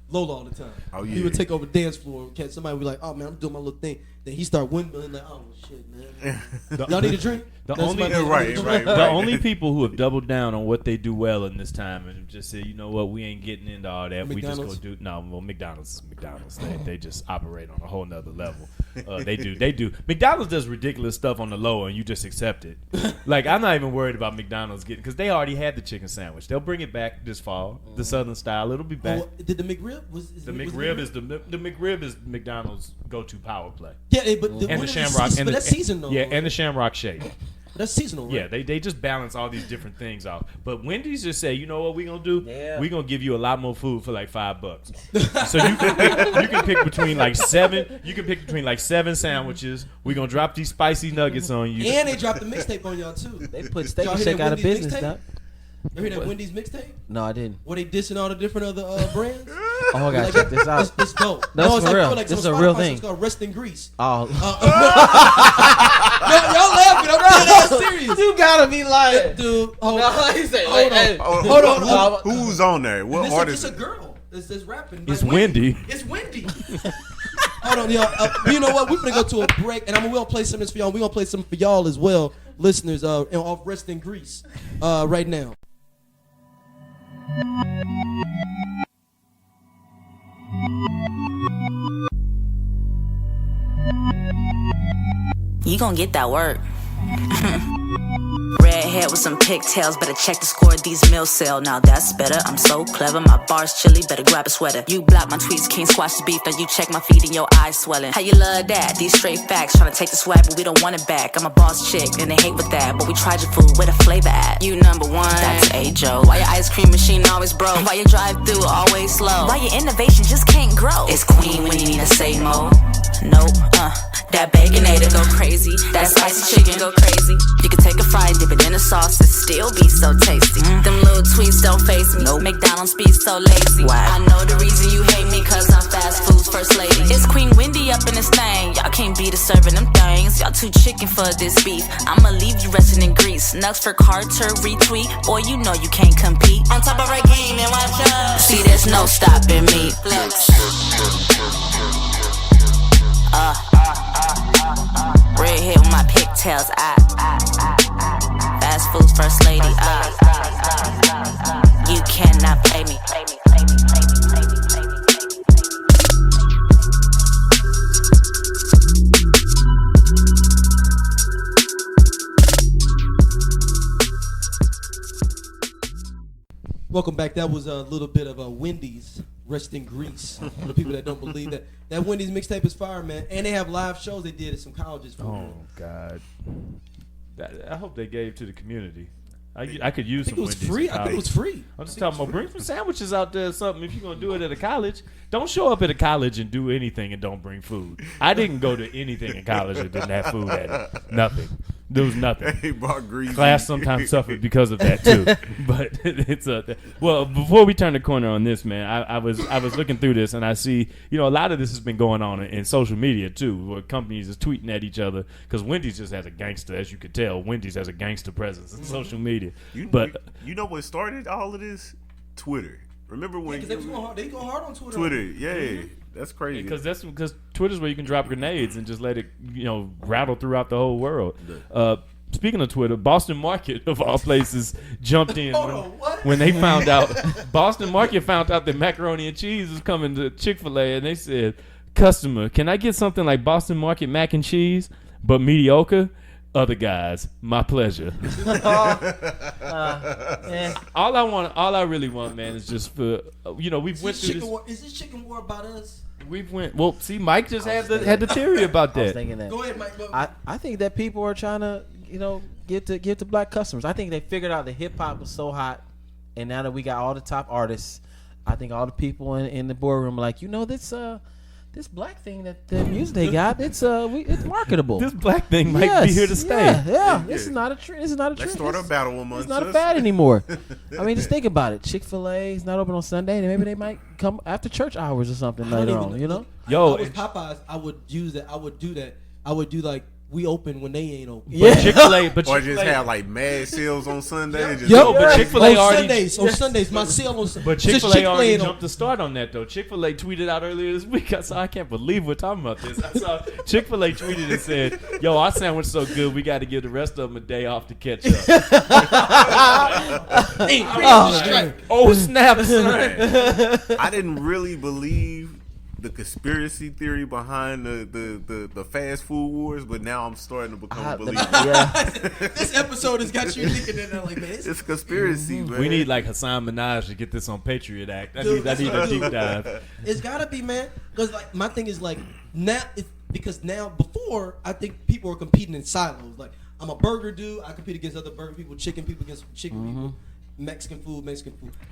Lola all the time. Oh, yeah. He would take over the dance floor. Catch somebody would be like, "Oh man, I'm doing my little thing." Then he start windmilling like, "Oh shit, man." Y'all need a drink? The That's only- my- Right. The only people who have doubled down on what they do well in this time and just said, you know what, we ain't getting into all that. We just McDonald's? gonna do McDonald's is McDonald's. They just operate on a whole nother level. They do. McDonald's does ridiculous stuff on the low and you just accept it. Like I'm not even worried about McDonald's getting because they already had the chicken sandwich. They'll bring it back this fall, the Southern style. It'll be back. Oh, did the McRib The McRib is McDonald's go-to power play. Yeah, but And the Shamrock. But that's seasonal. Yeah, and the Shamrock Shake. That's seasonal, right? Yeah, they just balance all these different things out. But Wendy's just say, you know what we gonna do? Yeah. We gonna give you a lot more food for like $5. So you can pick between like seven. You can pick between like 7 sandwiches. We gonna drop these spicy nuggets on you. And they dropped the mixtape on y'all too. They put Steak Y'all and hear Shake that out of Wendy's business, mixtape? Doc. You hear that Wendy's mixtape? No, I didn't. Where they dissing all the different other brands? Oh, I gotta check this out. It's dope. That's it's for real. like This some is a real Spotify, thing. It's called Rest in Grease. Oh, Y'all laughing. I'm dead ass serious. you gotta be lying. Dude, hold No, on. he said, Hold hey, on. hey. Hold on. Who's on there? What It's artist? a girl. It's rapping. It's Like Wendy. It's Wendy. Hold on, y'all. You know what? We're gonna go to a break, and we're gonna play some of this for y'all. We're gonna play some for y'all as well, listeners. Off Rest in Grease, right now. You gon' get that work. Red hair with some pigtails, better check the score of these meals sell. Now that's better, I'm so clever, my bar's chilly, better grab a sweater. You block my tweets, can't squash the beef, then you check my feet and your eyes swelling. How you love that? These straight facts, tryna take the swag, but we don't want it back. I'm a boss chick, and they hate with that, but we tried your food, where the flavor at? You number one, that's A-Joe. Why your ice cream machine always broke? Why your drive-through always slow? Why your innovation just can't grow? It's Queen when you need to say mo. Nope, that baconator go crazy. That spicy chicken go crazy. You can take a fry and dip it in a sauce and still be so tasty. Them little tweets don't face me. Nope. McDonald's be so lazy. Why? I know the reason you hate me, cause I'm fast food's first lady. It's Queen Wendy up in this thing. Y'all can't beat us serving them things. Y'all too chicken for this beef. I'ma leave you resting in grease. Nuts for Carter retweet. Boy, you know you can't compete. On top of our game and watch us. See, there's no stopping me. Flex. Red hair with my pigtails, fast food's first lady, you cannot play me. Welcome back. That was a little bit of a Wendy's Rest in Grease. For the people that don't believe that Wendy's mixtape is fire, man. And they have live shows they did at some colleges. Oh God! I hope they gave to the community. I could use I think some it was Wendy's free. in I think it was college. free. I'm just talking about bring some sandwiches out there or something. If you're gonna do it at a college, don't show up at a college and do anything and don't bring food. I didn't go to anything in college that didn't have food at it. Nothing. There was nothing. They brought greasy. Class sometimes suffered because of that too. But it's well. Before we turn the corner on this, man, I was looking through this and I see a lot of this has been going on in social media too, where companies is tweeting at each other because Wendy's just has a gangster, as you could tell. Wendy's has a gangster presence in social media. You know what started all of this? Twitter. Remember when Because they go hard on Twitter. Twitter? Yeah, that's crazy. Because Twitter's where you can drop grenades and just let it rattle throughout the whole world. Speaking of Twitter, Boston Market of all places jumped in when they found out. Boston Market found out that macaroni and cheese was coming to Chick-Fil-A, and they said, "Customer, can I get something like Boston Market mac and cheese, but mediocre?" Other guys, my pleasure. All I really want, man, is just for we've went through this. Is this chicken war about us? See, Mike just had the theory about I was that. thinking that. Go ahead, Mike. I think that people are trying to, get to black customers. I think they figured out that hip hop was so hot, and now that we got all the top artists, I think all the people in the boardroom are like, this black thing that the music they got, it's marketable. This black thing might be here to stay. Yeah. This is not a trend. This is not a trend. Let's start a battle amongst It's not us. a fad anymore. I mean, just think about it. Chick-Fil-A is not open on Sunday, and maybe they might come after church hours or something later on. You know? Yo, I was Popeyes. I would use that. I would do that. I would do like we open when they ain't open. But Chick-fil-A, Or just have like mad sales on Sunday. Just Yo, but Chick-fil-A on already. Sundays, my sale on Sundays. But Chick-fil-A already jumped the start on that though. Chick-fil-A tweeted out earlier this week. I can't believe we're talking about this. I saw Chick-fil-A tweeted and said, "Yo, our sandwich so good, we got to give the rest of them a day off to catch up." Oh snap! Son. I didn't really believe the conspiracy theory behind the fast food wars, but now I'm starting to become a believer. This episode has got you thinking that like, man, It's a conspiracy, man. We need like Hassan Minaj to get this on Patriot Act. I Dude, need a dude. deep dive. it's gotta be, man. Because like my thing is like now, because now before I think people were competing in silos. Like I'm a burger dude, I compete against other burger people, chicken people against chicken people. Mexican food.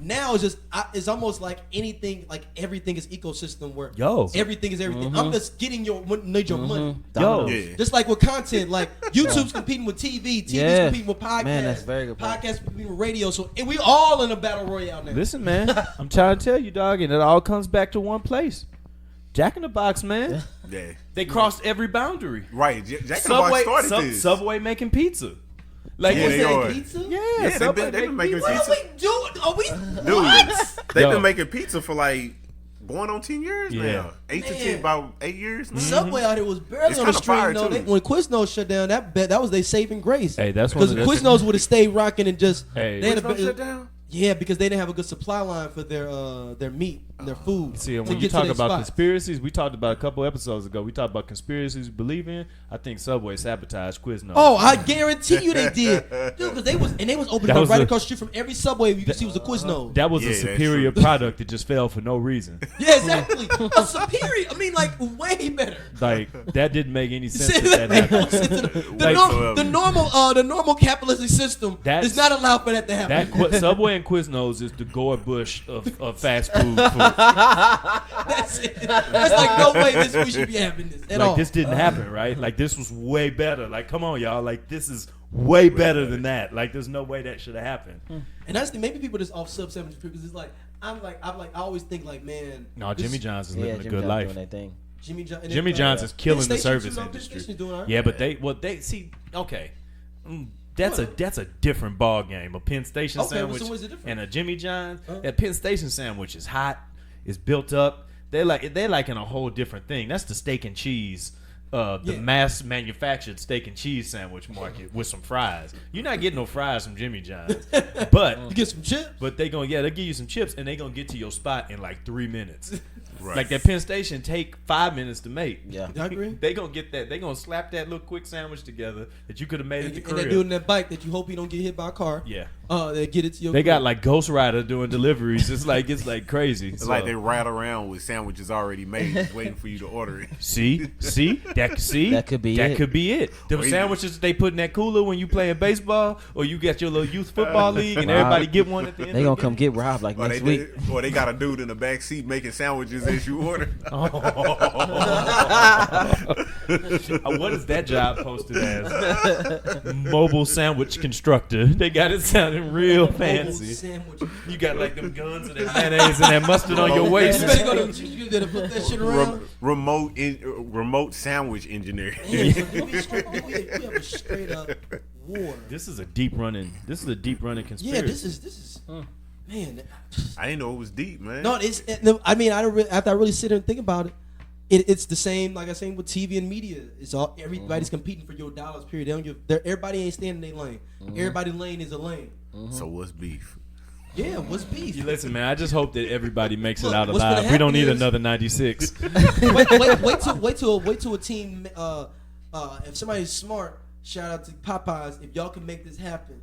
Now it's just it's almost like anything, like everything is ecosystem where everything is everything. I'm just getting your money. Yo, Yeah. Just like with content, like YouTube's competing with TV's competing with podcasts. Man, that's very good point. Podcasts competing with radio. So and we all in a battle royale now. listen, man. I'm trying to tell you, dog, and it all comes back to one place. Jack in the Box, man. Yeah. They crossed every boundary. Right. Jack in the Box started this. Subway making pizza. Like Yeah, Is they that are. pizza? yeah, they've Subway been making What pizza. are we doing? Are we? Dude, they've Yo. been making pizza for like going on 10 years Yeah. now. 8 to Man. 10, about 8 years now. Subway out here was barely It's on the kinda stream fire, though. too. When Quiznos shut down, that was their saving grace. Hey, that's one because of the- Quiznos would have stayed rocking and just Hey. they had Quiznos a, shut down? yeah, because they didn't have a good supply line for their meat and their food. See, and to when you get to talk their about spots. conspiracies, we talked about a couple episodes ago. We talked about conspiracies we believe in. I think Subway sabotaged Quiznos. Oh, I guarantee you they did, dude. Because they was opening That up was right a- across the street from every Subway. You could see was a Quiznos. that was Yeah, a that's superior true. product that just fell for no reason. Yeah, exactly. A superior. I mean, like way better. Like that didn't make any sense. See, That that made no happened. sense. Like- The normal capitalistic system That's- does not allow for that to happen. Subway and Quiznos is the Gore Bush of fast food. That's it. That's like no way we should be having this at Like all. this didn't happen, right? Like this was way better. Like come on, y'all. Like this is way better than that. Like there's no way that should have happened. And that's the maybe people just off sub 70 because it's like I always think like, man. No, this- Jimmy John's is Yeah, living a Jimmy good John's life. doing that thing. Jimmy John's is killing the Penn Station, service too, though. Penn industry. Station's doing all right. Yeah, but they see. Okay, that's a different ball game. A Penn Station Okay, sandwich so what's the difference? and a Jimmy John's. That Penn Station sandwich is hot. It's built up. They're like in a whole different thing. That's the steak and cheese. The Yeah. mass manufactured steak and cheese sandwich market with some fries. You're not getting no fries from Jimmy John's, but You get some chips. but they'll give you some chips and they gonna get to your spot in like 3 minutes. Right. Like that Penn Station take 5 minutes to make. Yeah. I agree. They gonna get that. They gonna slap that little quick sandwich together that you could have made at the And they're crib. doing that bike that you hope you don't get hit by a car. Yeah. They get it to your. They got crib. like Ghost Rider doing deliveries. It's like crazy. It's like they ride around with sandwiches already made, just waiting for you to order it. see That could be it. Could be it. Them Wait. sandwiches that they put in that cooler when you playing baseball, or you got your little youth football league and everybody get one at the end. They of gonna the come get Rob like Or next they, week. or they got a dude in the back seat making sandwiches as you order. What is that job posted as? Mobile sandwich constructor. They got it sounding real fancy. Sandwich. You got like them guns and that mayonnaise and that mustard on your waist. You better go to. You better put that shit around. Remote sandwich engineer. We have a straight up war. This is a deep running conspiracy. Yeah, this is man. I didn't know it was deep, man. No, I mean, after I really sit there and think about it, it's the same. Like I saying with TV and media, it's all everybody's competing for your dollars. Period. They don't give. Everybody ain't staying in their lane. Everybody lane is a lane. So what's beef? Yeah, what's beef? You listen, man. I just hope that everybody makes it Look, out what's gonna alive. We don't happen need is- another 96. wait till a team. If somebody's smart, shout out to Popeyes. If y'all can make this happen,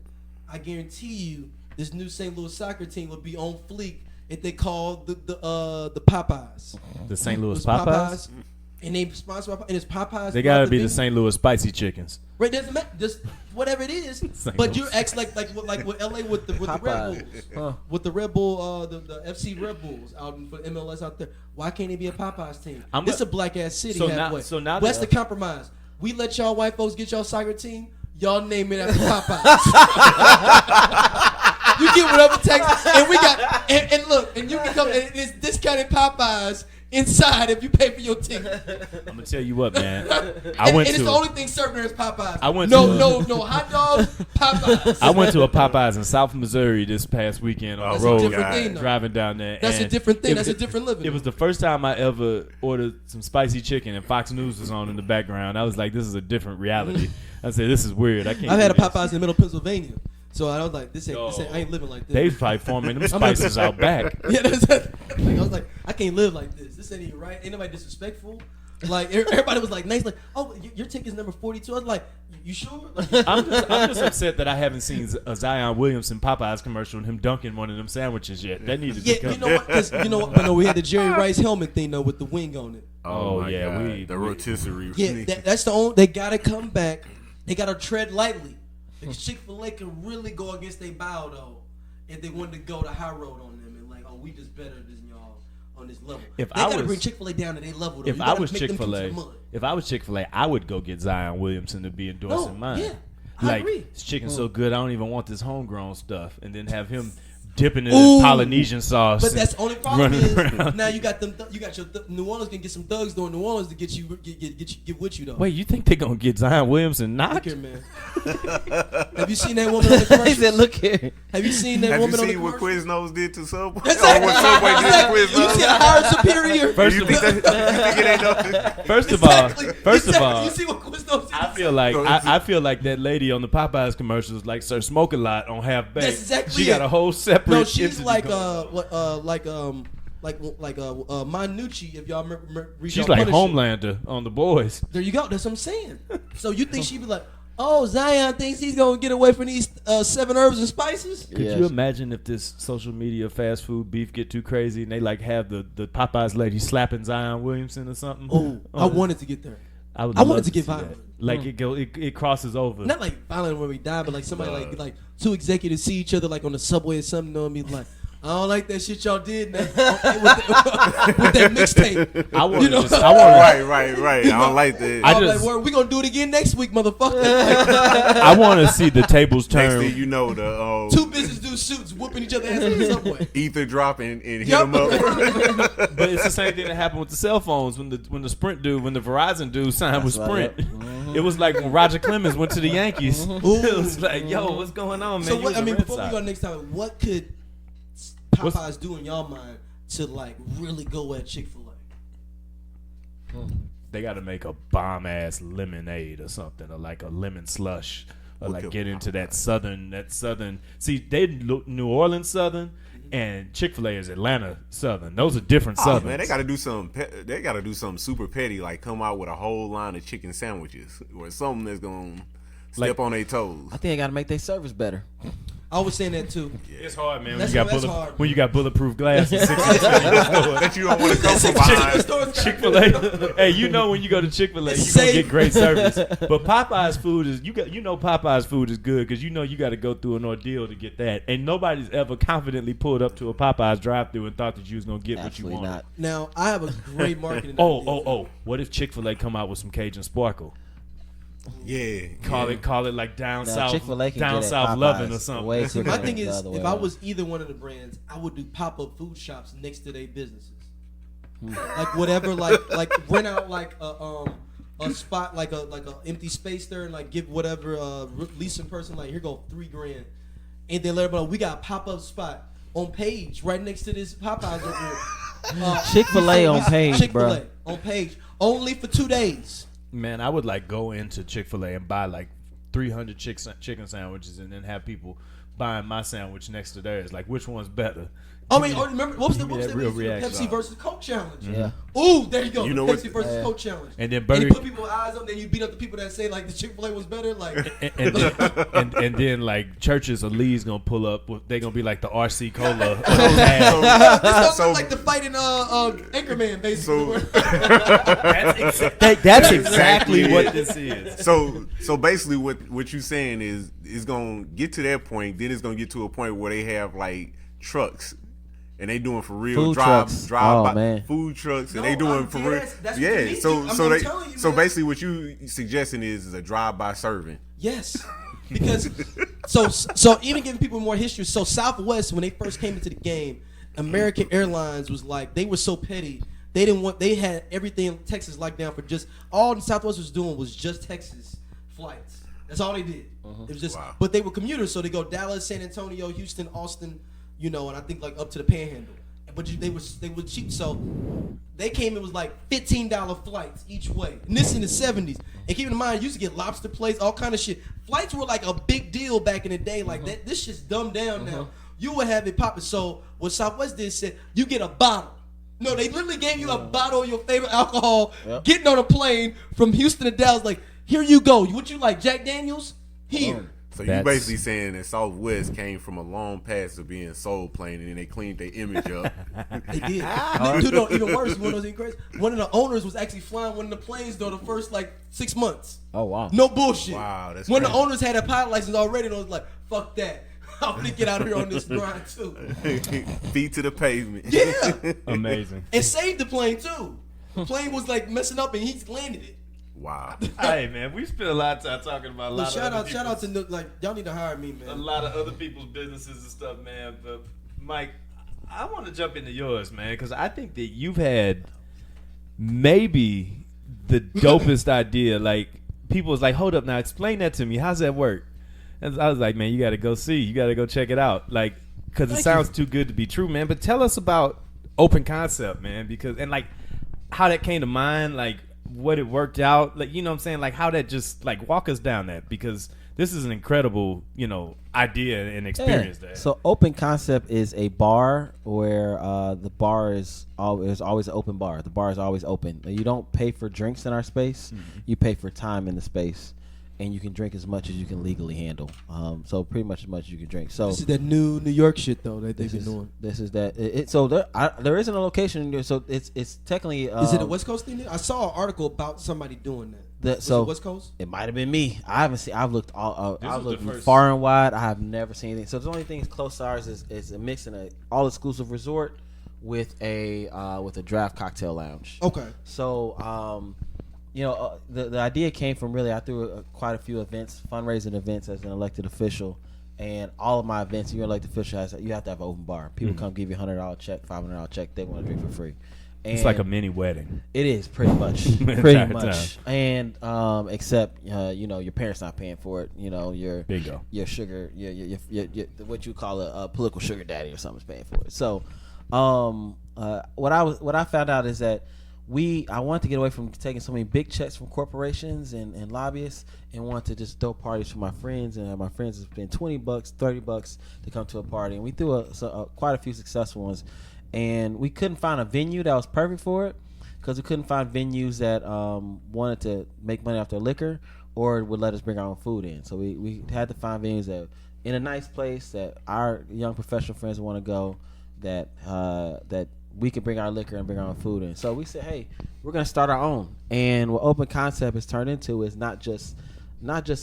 I guarantee you, this new St. Louis soccer team will be on fleek if they call the Popeyes. The St. Louis Those Popeyes. and they sponsor and it's Popeyes. They gotta be the thing. St. Louis spicy chickens. Right, doesn't matter. Just whatever it is. But you're acting like with LA with the Red Bulls, with the Red Bull, the FC Red Bulls out for MLS out there. Why can't it be a Popeyes team? It's a black ass city halfway. What's the compromise? We let y'all white folks get y'all soccer team. Y'all name it after Popeyes. You get whatever tax, and we got and look, and you can come and it's discounted Popeyes inside if you pay for your ticket. I'm gonna tell you what, man. And it's the only thing served there is Popeyes. No hot dogs, Popeyes. I went to a Popeyes in South Missouri this past weekend on the road, a different thing, driving down there. That's a different thing. That's a different living. It was the first time I ever ordered some spicy chicken, and Fox News was on in the background. I was like, "This is a different reality." I said, "This is weird. I can't." I've had a Popeyes in the middle of Pennsylvania. So I was like, this ain't, I ain't living like this. They probably forming them spices out back. Yeah, I was like, I can't live like this. This ain't even right. Ain't nobody disrespectful. Like everybody was like nice, like, oh, your ticket's number 42. I was like, you sure? I'm just upset that I haven't seen a Zion Williamson Popeyes commercial and him dunking one of them sandwiches yet. That needed to come. You know what? 'Cause you know what? I know we had the Jerry Rice helmet thing though with the wing on it. Oh yeah, God. The rotisserie. Yeah, that's the only. They gotta come back. They gotta tread lightly. Chick-Fil-A can really go against their bow though if they wanted to go the high road on them and like, oh, we just better than y'all on this level. They gotta bring Chick-Fil-A down to their level though. If I was Chick-Fil-A, I would go get Zion Williamson to be endorsing mine. Yeah, I agree. This chicken's so good, I don't even want this homegrown stuff, and then have him dipping in his Polynesian sauce. But that's the only problem is now you got them. You got your New Orleans can get some thugs though in New Orleans to get with you though. Wait, you think they gonna get Zion Williamson knocked? Look here, man. Have you seen that woman on the commercial? He said, "Look here." Have you seen that woman on the commercial? What Quiznos did to Subway? Exactly. What Subway did to You Quiznos? see a higher superior. First You of think all, it ain't nothing? first of all, you see what Quiznos did? I feel like that lady on the Popeyes commercials like Sir Smoke a Lot on Half Baked. That's exactly She got a whole separate. No, she's entity like going. Manucci. If y'all remember, She's like Homelander on The Boys. There you go. That's what I'm saying. So you think she'd be like, oh, Zion thinks he's gonna get away from these 7 herbs and spices? Could you imagine if this social media fast food beef get too crazy and they like have the Popeyes lady slapping Zion Williamson or something? Oh, I wanted to get there. I wanted wanted to get violent. Like it crosses over. Not like violent when we die, but like somebody like two executives see each other like on the subway or something, and be like, I don't like that shit y'all did with that mixtape. I want Right. I don't like that. I'm like, well, we gonna do it again next week, motherfucker. I want to see the tables turn. Next thing you know, the two business dudes suits whooping each other ass in the subway. ether drop and hit them up. But it's the same thing that happened with the cell phones when the Verizon dude signed with Sprint. It was like when Roger Clemens went to the Yankees. It was like, yo, what's going on, man? So before we go next time, what could Popeyes do in y'all mind to like really go at Chick-Fil-A? They got to make a bomb ass lemonade or something, or like a lemon slush, or like get into that southern. See, they New Orleans Southern, and Chick-Fil-A is Atlanta Southern. Those are different Southerns. Man, they got to do something. They got to do something super petty, like come out with a whole line of chicken sandwiches or something that's gonna step on their toes. I think they got to make their service better. I was saying that too. It's hard, man. Hard. When you got bulletproof glass and that you don't want to come from behind. Chick-fil-A. Hey, you know when you go to Chick-fil-A, you gonna get great service. But Popeye's food is Popeye's food is good because you got to go through an ordeal to get that. And nobody's ever confidently pulled up to a Popeye's drive-through and thought that you was gonna get Absolutely what you wanted. not. Now I have a great marketing. Oh! What if Chick-fil-A come out with some Cajun sparkle? Yeah, call it like down south, Chick-fil-A can down get south Popeyes loving or something. way too My much thing the is, other way if I around. was either one of the brands, I would do pop-up food shops next to their businesses. Like whatever, like rent out like a spot, like a empty space there, and like give whatever leasing person like, here go $3,000, and then let everybody know we got a pop-up spot on Page right next to this Popeyes over here. Chick-fil-A on Page, Chick-fil-A bro. on Page only for 2 days. Man, I would like go into Chick-fil-A and buy like 300 chicken sandwiches and then have people buying my sandwich next to theirs. Like, which one's better? I mean, remember what was the real reaction. Pepsi versus Coke challenge? Yeah. Ooh, there you go. You The know Pepsi what- versus Coke challenge. And then And Burger you put people's eyes on, then you beat up the people that say like the Chick-Fil-A was better. Like, and then like churches or leagues gonna pull up. They gonna be like the RC Cola. this don't So- look like the fight in Anchorman, basically. So- That's exactly what this is. So basically, what you saying is it's gonna get to that point. Then it's gonna get to a point where they have like trucks, and they doing for real Food trucks. drive Oh, by man. food trucks, and No, they doing I'm for dead real. ass. That's what you Yeah. need So to. so I'm they telling you, so man. basically what you suggesting is a drive by serving. Yes, because so even giving people more history. So Southwest, when they first came into the game, American Airlines was like they were so petty. They had everything in Texas locked down for just all the Southwest was doing was just Texas flights. That's all they did. It was just, Wow. but they were commuters, so they go Dallas, San Antonio, Houston, Austin, and I think like up to the Panhandle. But they were cheap, so they came. It was like $15 flights each way, and this in the '70s. And keep in mind, you used to get lobster plates, all kind of shit. Flights were like a big deal back in the day. Like that, this shit's dumbed down now. You would have it popping. So what Southwest did said, you get a bottle. No, they literally gave you a bottle of your favorite alcohol. Getting on a plane from Houston to Dallas, like here you go. What you like, Jack Daniels? Here. So you That's- basically saying that Southwest came from a long past of being soul plane, and then they cleaned their image up. They did. Dude, no, even worse. You want to know what's even crazy? One of the owners was actually flying one of the planes though the first like 6 months. Oh wow. No bullshit. Wow, that's when the crazy. owners had a pilot license already, and I was like, "Fuck that! I'm gonna get out here on this grind too." Feet to the pavement. Yeah, Amazing. and saved the plane too. The plane was like messing up, and he landed it. Wow. Hey man, we spent a lot of time talking about a lot Look, shout of out to like y'all need to hire me, a man. lot of other people's businesses and stuff, man. But Mike, I want to jump into yours, man, because I think that you've had maybe the dopest idea. Like people was like, "Hold up, now explain that to me. How's that work?" And I was like, "Man, you got to go see. You got to go check it out." Like, because it Thank sounds you. too good to be true, man. But tell us about Open Concept, man, because and like how that came to mind, like what it worked out, like you know what I'm saying, like how that just like walk us down that, because this is an incredible idea and experience there. So Open Concept is a bar where the bar is always an open bar. The bar is always open. You don't pay for drinks in our space. You pay for time in the space, and you can drink as much as you can legally handle. So pretty much as much as you can drink. So This is that new New York shit though that they've this been is, doing. this is that. So there isn't a location. So it's technically. Is it a West Coast thing? I saw an article about somebody doing that. Was So it West Coast? it might have been me. I haven't seen. I've looked all. This I've was looked the first- far and wide. I have never seen anything. So the only thing close to ours is a mix in a all exclusive resort with a draft cocktail lounge. Okay. So the idea came from really I threw quite a few events, fundraising events as an elected official, and all of my events. You're an elected official, you have to have an open bar. People come give you $100 check, $500 check. They want to drink for free. And It's like a mini wedding. it is pretty much, Entire much, and except your parents not paying for it. Your Bingo. your sugar, your what you call a political sugar daddy or something's paying for it. So, what I found out is that I wanted to get away from taking so many big checks from corporations and lobbyists, and wanted to just throw parties for my friends, and have my friends spend $20, $30 to come to a party, and we threw quite a few successful ones. And we couldn't find a venue that was perfect for it because we couldn't find venues that wanted to make money off their liquor or would let us bring our own food in. So we had to find venues that in a nice place that our young professional friends want to go, that we could bring our liquor and bring our own food in. So we said, hey, we're gonna start our own. And what Open Concept has turned into is not just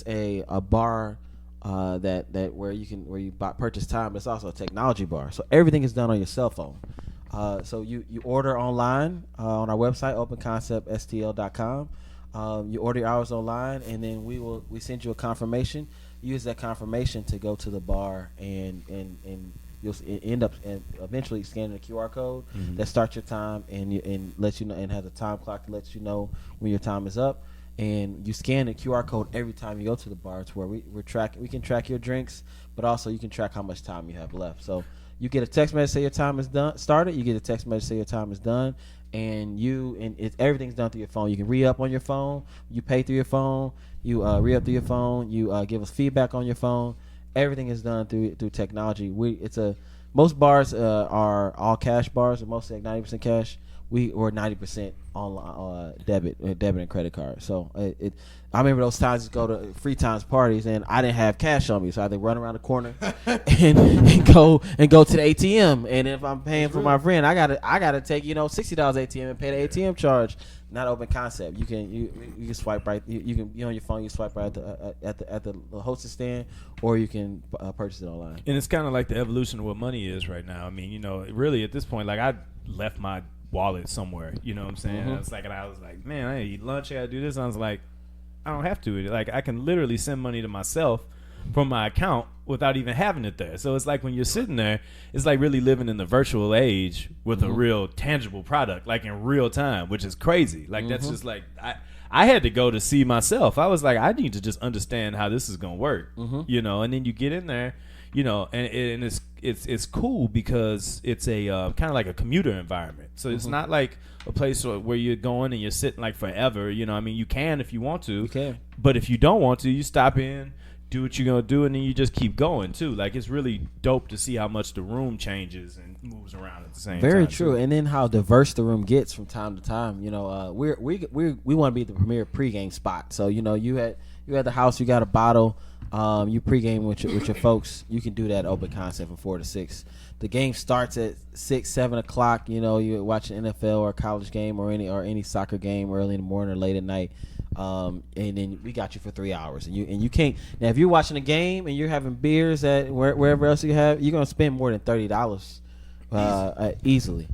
a bar. That where you purchase time, but it's also a technology bar. So everything is done on your cell phone. So you order online on our website, openconceptstl.com. You order your hours online, and then we send you a confirmation. Use that confirmation to go to the bar, and you'll end up eventually scanning a QR code that starts your time and lets you know, and has a time clock that lets you know when your time is up. And you scan the QR code every time you go to the bar. It's where we can track your drinks, but also you can track how much time you have left. So you get a text message say your time is done. Started. You get a text message say your time is done, and everything's done through your phone. You can re-up on your phone. You pay through your phone. You re-up through your phone. You give us feedback on your phone. Everything is done through technology. most bars are all cash bars, or mostly like 90% cash. Or 90% on debit and credit card. So I remember those times to go to free times parties and I didn't have cash on me, so I had to run around the corner and go to the ATM. And if I'm paying for my friend, I gotta take $60 ATM and pay the ATM charge. Not open concept. You can swipe right. You can on your phone. You swipe right at the hostess stand, or you can purchase it online. And it's kind of like the evolution of what money is right now. I mean, really at this point, like I left my wallet somewhere, you know what I'm saying? Mm-hmm. I was like, man, I eat lunch, I gotta do this. And I was like, I don't have to. Like, I can literally send money to myself from my account without even having it there. So it's like when you're sitting there, it's like really living in the virtual age with a real tangible product, like in real time, which is crazy. Like that's just like I had to go to see myself. I was like, I need to just understand how this is gonna work, and then you get in there. And it's cool because it's a kind of like a commuter environment. So it's not like a place where you're going and you're sitting like forever. I mean, you can if you want to. You can. But if you don't want to, you stop in, do what you're going to do, and then you just keep going, too. Like, it's really dope to see how much the room changes and moves around at the same time. Very true. Too. And then how diverse the room gets from time to time. We want to be the premier pregame spot. So, you had the house, you got a bottle. You pregame with your folks. You can do that open concept from 4 to 6. The game starts at 6, 7 o'clock. You watch an NFL or a college game or any soccer game early in the morning or late at night. And then we got you for 3 hours. And you can't. Now, if you're watching a game and you're having beers at wherever else you have, you're gonna spend more than $30 easily.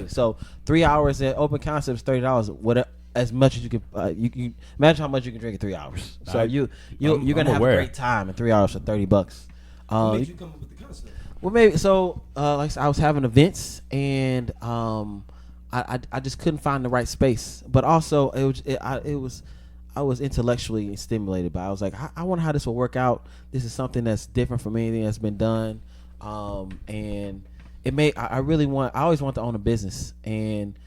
So 3 hours at open concept is $30. Whatever. As much as you can imagine how much you can drink in 3 hours. So you're gonna have a great time in 3 hours for $30. What made you come up with the concept? Well, maybe so. Like I was having events, and I just couldn't find the right space. But also, I was intellectually stimulated by. I was like, I wonder how this will work out. This is something that's different from anything that's been done, and it made. I always want to own a business, and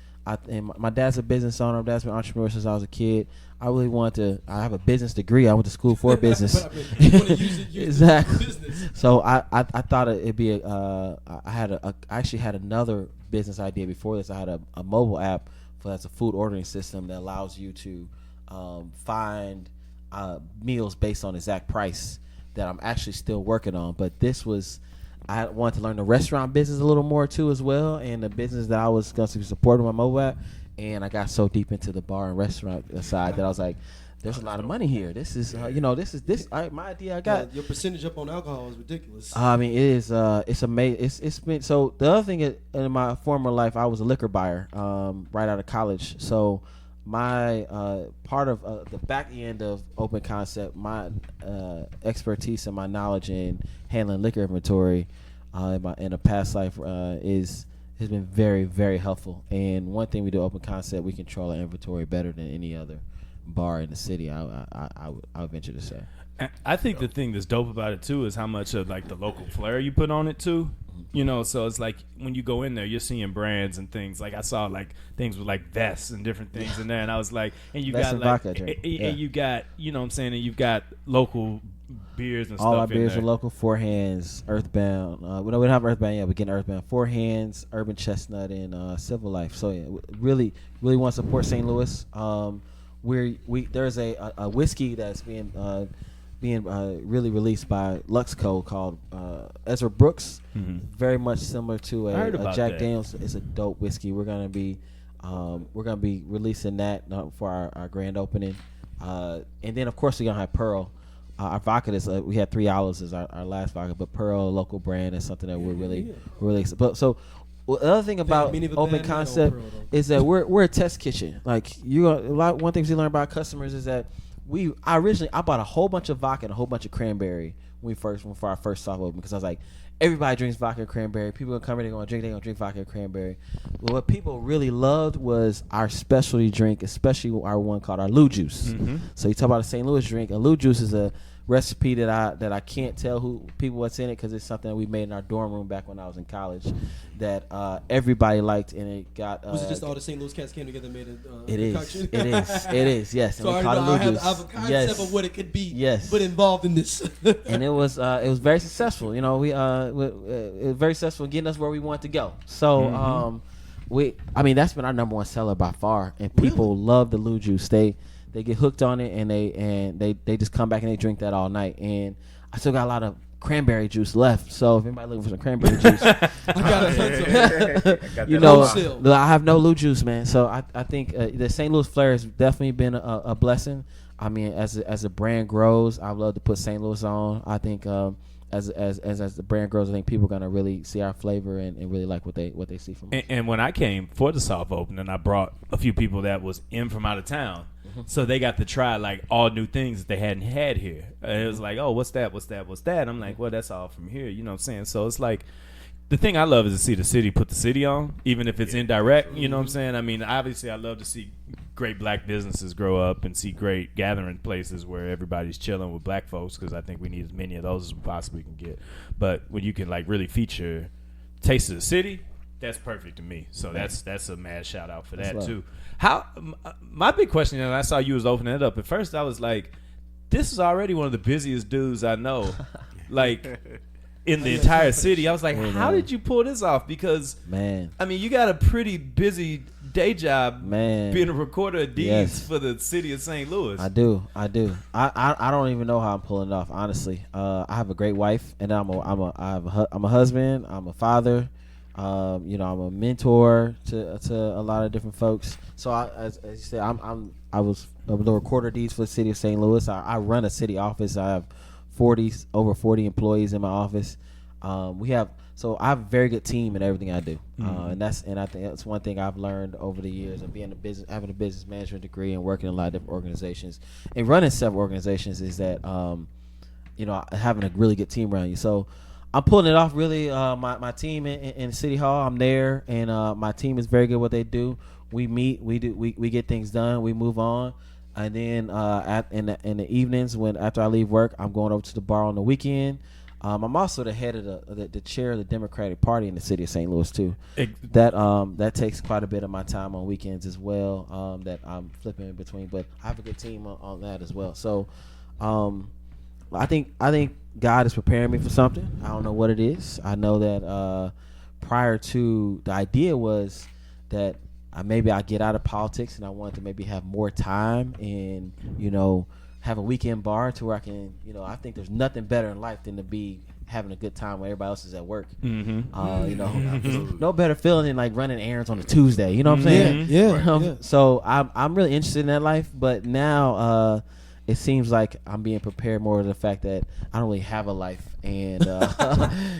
my dad's a business owner. My dad's been an entrepreneur since I was a kid. I really wanted to. I have a business degree. I went to school for business. But you want to use exactly. Business. So I thought it'd be I actually had another business idea before this. I had a mobile app that's a food ordering system that allows you to find meals based on exact price that I'm actually still working on. But this was. I wanted to learn the restaurant business a little more too as well, and the business that I was going to support on my mobile app. And I got so deep into the bar and restaurant side that I was like, "There's a lot of money here. This is, my idea. I got your percentage up on alcohol is ridiculous. I mean, it is. It's amazing. It's been so. The other thing in my former life, I was a liquor buyer, right out of college. So my part of the back end of open concept, my expertise and my knowledge in handling liquor inventory in a past life has been very, very helpful. And one thing we do open concept, we control our inventory better than any other bar in the city. I would venture to say. I think the thing that's dope about it too is how much of like the local flair you put on it too. So it's like when you go in there, you're seeing brands and things. Like I saw like things with like vests and different things in there, and I was like, and you got like, and you got, what I'm saying, and you've got local beers and all stuff. All our beers are local. Four Hands, Earthbound. We don't have Earthbound yet. We're getting Earthbound. Four Hands, Urban Chestnut, and Civil Life. So yeah, really want to support St. Louis. There's a whiskey that's being really released by Luxco called Ezra Brooks. Very much similar to a Jack Daniels. It's a dope whiskey. We're gonna be releasing that for our grand opening, and then of course we're gonna have Pearl. Our vodka is we had 3 olives as our last vodka, but Pearl, a local brand, is something that we're really but so. Well, the other thing about open concept is that we're a test kitchen. Like one thing we learn about customers is that I bought a whole bunch of vodka and a whole bunch of cranberry for our first soft open, because I was like, everybody drinks vodka and cranberry. People gonna come in, they're gonna drink vodka and cranberry. But what people really loved was our specialty drink, especially our one called our Lou Juice. So you talk about a St. Louis drink. A Lou Juice is recipe that I can't tell who people what's in it because it's something that we made in our dorm room back when I was in college that everybody liked, and it got. Was it just all the St. Louis cats came together and made a It is. concoction? It is. Yes. So I have a concept of what it could be. Yes. But involved in this. And it was very successful. You know, it was very successful in getting us where we wanted to go. So that's been our number one seller by far, and people love the Lou Juice. They get hooked on it, and they just come back and they drink that all night. And I still got a lot of cranberry juice left, so if anybody looking for some cranberry juice, I got a ton of you know, I have no Lou Juice, man. So I think the St. Louis Flair has definitely been a blessing. I mean, as a brand grows, I love to put St. Louis on. I think as the brand grows, I think people are gonna really see our flavor and really like what they see from us. And when I came for the soft opening, I brought a few people that was in from out of town. So they got to try like all new things that they hadn't had here. It was like, oh, what's that? I'm like, well, that's all from here. You know what I'm saying? So it's like, the thing I love is to see the city put the city on, even if it's indirect. You know what I'm saying? I mean, obviously, I love to see great black businesses grow up and see great gathering places where everybody's chilling with black folks, because I think we need as many of those as we possibly can get. But when you can like really feature Taste of the City, that's perfect to me. So that's a mad shout out for that too. How my big question, and I saw you was opening it up. At first, I was like, this is already one of the busiest dudes I know, like in the entire city. I was like, how did you pull this off? Because man, I mean, you got a pretty busy day job, man, being a recorder of D's for the city of St. Louis. I do. I don't even know how I'm pulling it off. Honestly, I have a great wife, and I'm a husband. I'm a father. I'm a mentor to a lot of different folks. So as you said, I was the recorder of D's for the city of St. Louis. I run a city office. I have over 40 employees in my office. I have a very good team in everything I do. And I think that's one thing I've learned over the years of having a business management degree and working in a lot of different organizations and running several organizations is that having a really good team around you. So I'm pulling it off really. My team in City Hall, I'm there, and my team is very good at what they do. We meet, we get things done, we move on, and then in the evenings after I leave work, I'm going over to the bar on the weekend. I'm also the head of the chair of the Democratic Party in the city of St. Louis too. That takes quite a bit of my time on weekends as well. That I'm flipping in between, but I have a good team on that as well. So, I think God is preparing me for something. I don't know what it is. I know that prior to the idea was that maybe I get out of politics and I wanted to maybe have more time and have a weekend bar to where I can I think there's nothing better in life than to be having a good time when everybody else is at work. No better feeling than like running errands on a Tuesday. You know what I'm saying? Yeah. So I'm really interested in that life, but now it seems like I'm being prepared more to the fact that I don't really have a life, and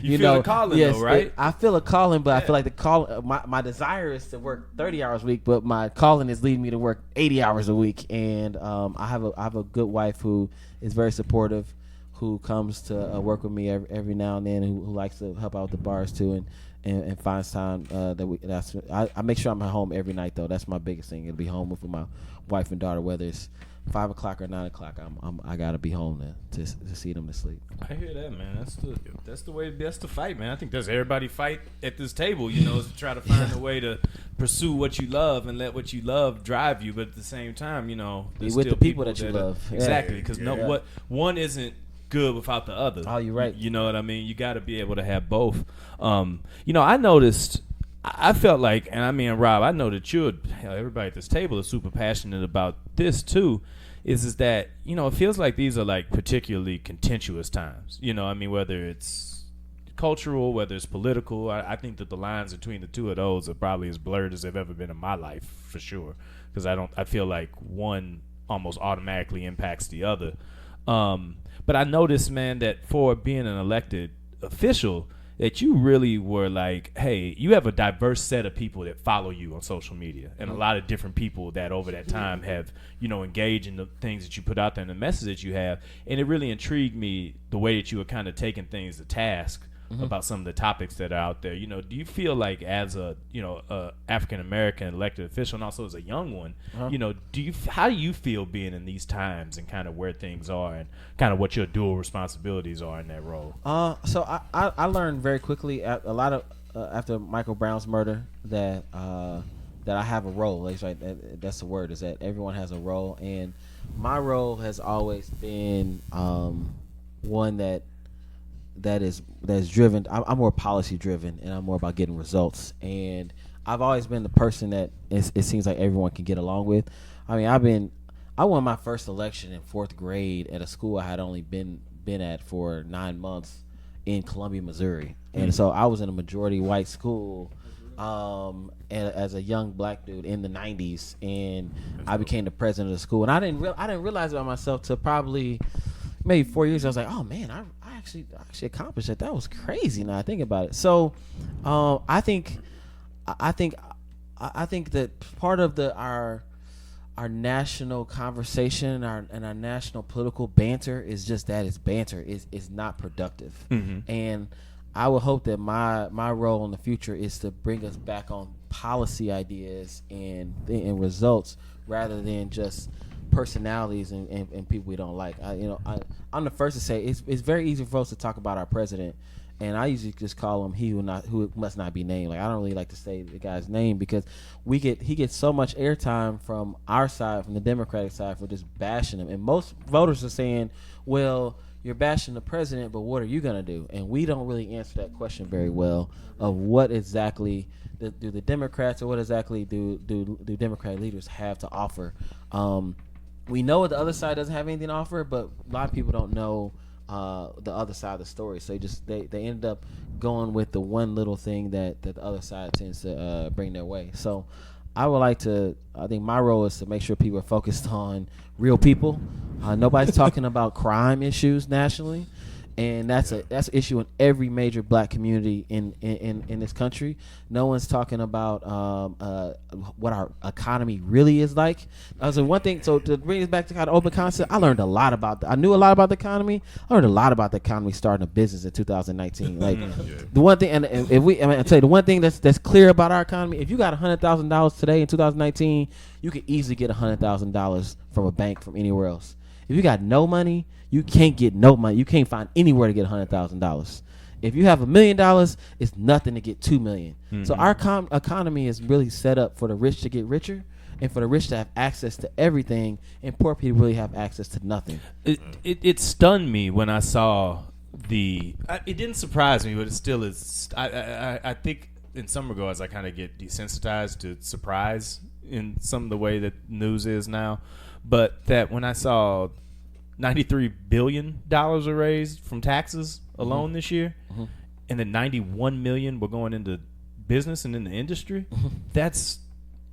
you feel a calling, though, right? I feel a calling, but I feel like the call. My desire is to work 30 hours a week, but my calling is leading me to work 80 hours a week. And I have a good wife who is very supportive, who comes to work with me every now and then, who likes to help out with the bars too, and finds time I make sure I'm at home every night though. That's my biggest thing. To be home with my wife and daughter, whether it's 5 o'clock or 9 o'clock. I gotta be home to see them to sleep. I hear that, man. That's the way. That's the fight, man. I think that's everybody fight at this table. Is to try to find a way to pursue what you love and let what you love drive you. But at the same time, be with the people that you love. Exactly, because what one isn't good without the other. Oh, you're right. You know what I mean? You got to be able to have both. I noticed. I felt like, and I mean, Rob, I know that everybody at this table is super passionate about this too. Is that it feels like these are like particularly contentious times. I mean, whether it's cultural, whether it's political, I think that the lines between the two of those are probably as blurred as they've ever been in my life, for sure. Because I feel like one almost automatically impacts the other. But I noticed, man, that for being an elected official, that you really were like, hey, you have a diverse set of people that follow you on social media, and a lot of different people that over that time have, engaged in the things that you put out there and the message that you have. And it really intrigued me the way that you were kind of taking things to task about some of the topics that are out there. Do you feel like as a African American elected official and also as a young one, how do you feel being in these times and kind of where things are and kind of what your dual responsibilities are in that role? So I learned very quickly after Michael Brown's murder that I have a role. That's the word, is that everyone has a role, and my role has always been one that is driven. I'm more policy driven, and I'm more about getting results. And I've always been the person that it seems like everyone can get along with. I mean, I won my first election in 4th grade at a school I had only been at for 9 months in Columbia, Missouri, and so I was in a majority white school. And as a young black dude in the 90s, and I became the president of the school, and I didn't realize it by myself till probably maybe 4 years. I was like, oh man, I actually accomplished that. That was crazy. Now I think about it. So I think that part of our national conversation and our national political banter is just that. It's banter. It's not productive. And I would hope that my role in the future is to bring us back on policy ideas and results rather than just personalities and people we don't like. I'm the first to say it's very easy for us to talk about our president, and I usually just call him he who must not be named. Like, I don't really like to say the guy's name because he gets so much airtime from our side, from the Democratic side, for just bashing him, and most voters are saying, well, you're bashing the president, but what are you going to do? And we don't really answer that question very well of what exactly do the Democrats or what exactly do Democratic leaders have to offer. We know the other side doesn't have anything to offer, but a lot of people don't know the other side of the story. So they end up going with the one little thing that the other side tends to bring their way. So I think my role is to make sure people are focused on real people. Nobody's talking about crime issues nationally, and that's an issue in every major black community in this country. No one's talking about what our economy really is like. So one thing, so to bring this back to kind of open concept, I learned a lot about. I knew a lot about the economy. I learned a lot about the economy starting a business in 2019. Like the one thing, and I tell you, the one thing that's clear about our economy: if you got $100,000 today in 2019, you could easily get $100,000 from a bank from anywhere else. If you got no money, you can't get no money. You can't find anywhere to get $100,000. If you have $1 million, it's nothing to get $2 million. So our economy is really set up for the rich to get richer and for the rich to have access to everything, and poor people really have access to nothing. It stunned me when I saw it didn't surprise me, but it still is. I think in some regards I kind of get desensitized to surprise in some of the way that news is now. But that when I saw $93 billion were raised from taxes alone this year, and then $91 million were going into business and in the industry, that's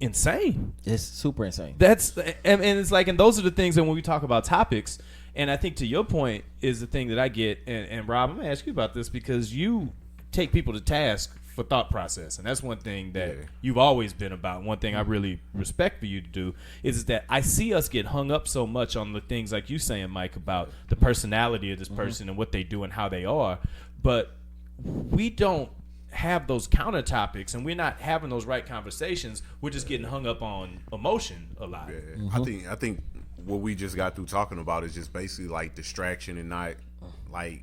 insane. It's super insane. And it's like, and those are the things that when we talk about topics, and I think to your point is the thing that I get, and Rob, I'm going to ask you about this because you take people to task for thought process, and that's one thing that you've always been about. One thing I really respect for you to do is that I see us get hung up so much on the things like you saying, Mike, about the personality of this person and what they do and how they are, but we don't have those counter topics, and we're not having those right conversations. We're just getting hung up on emotion a lot. I think what we just got through talking about is just basically like distraction and not like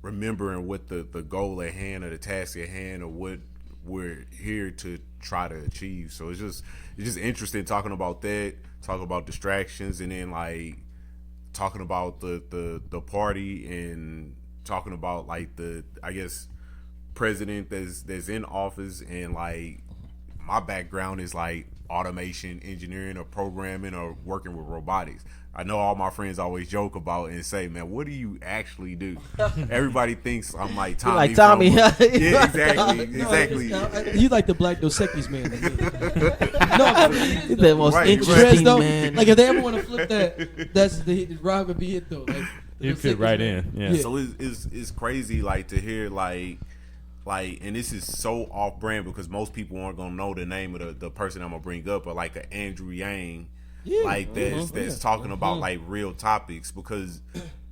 remembering what the goal at hand or the task at hand or what we're here to try to achieve. So it's just interesting talking about that, talking about distractions, and then like talking about the party and talking about like the, I guess, president that's in office, and like my background is like automation engineering or programming or working with robotics. I know all my friends always joke about and say, man, what do you actually do? Everybody thinks I'm like Tommy. Like Tommy. Yeah, exactly. You like the Black Dos Equis man. He's the most interesting man. Like if they ever want to flip that, that's the Rob would be it though. Like you fit right in. Yeah. So it's crazy like to hear like, and this is so off brand because most people aren't gonna know the name of the person I'm gonna bring up, but like an Andrew Yang. That's talking about like real topics, because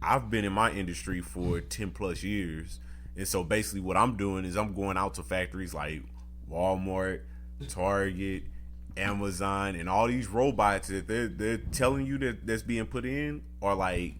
I've been in my industry for 10 plus years, And so basically what I'm doing is I'm going out to factories like Walmart, Target, Amazon, and all these robots that they're telling you that that's being put in are like,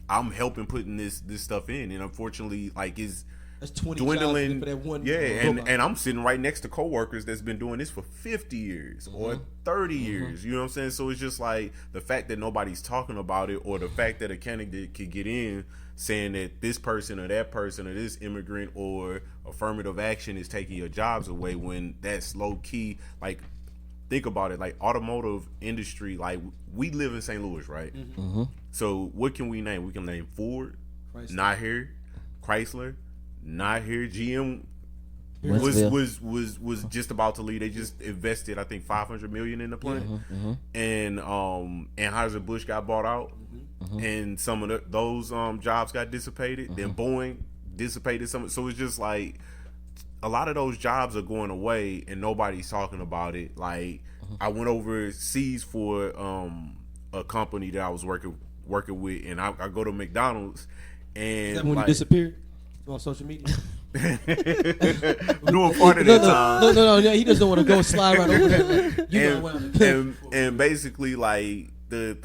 I'm helping putting this stuff in, and unfortunately, like, it's That's 20 dwindling. jobs for that one And robot. I'm sitting right next to coworkers that's been doing this for 50 years or 30 years. You know what I'm saying? So it's just like the fact that nobody's talking about it, or the fact that a candidate could get in saying that this person or that person or this immigrant or affirmative action is taking your jobs away, when that's low key. Like, think about it, like automotive industry, like we live in St. Louis, right? So what can we name? We can name Ford, Chrysler. not here. Chrysler, not here. GM Wentzville. was just about to leave. They just invested, I think, $500 million in the plant, and Anheuser-Busch got bought out, and some of those jobs got dissipated. Then Boeing dissipated some. So it's just like a lot of those jobs are going away, and nobody's talking about it. Like, I went overseas for a company that I was working with, and I go to McDonald's, and Is that when like, you disappeared on social media? doing part of that time. No, he just don't want to go slide right over there. Like, you know what I'm and basically, like, the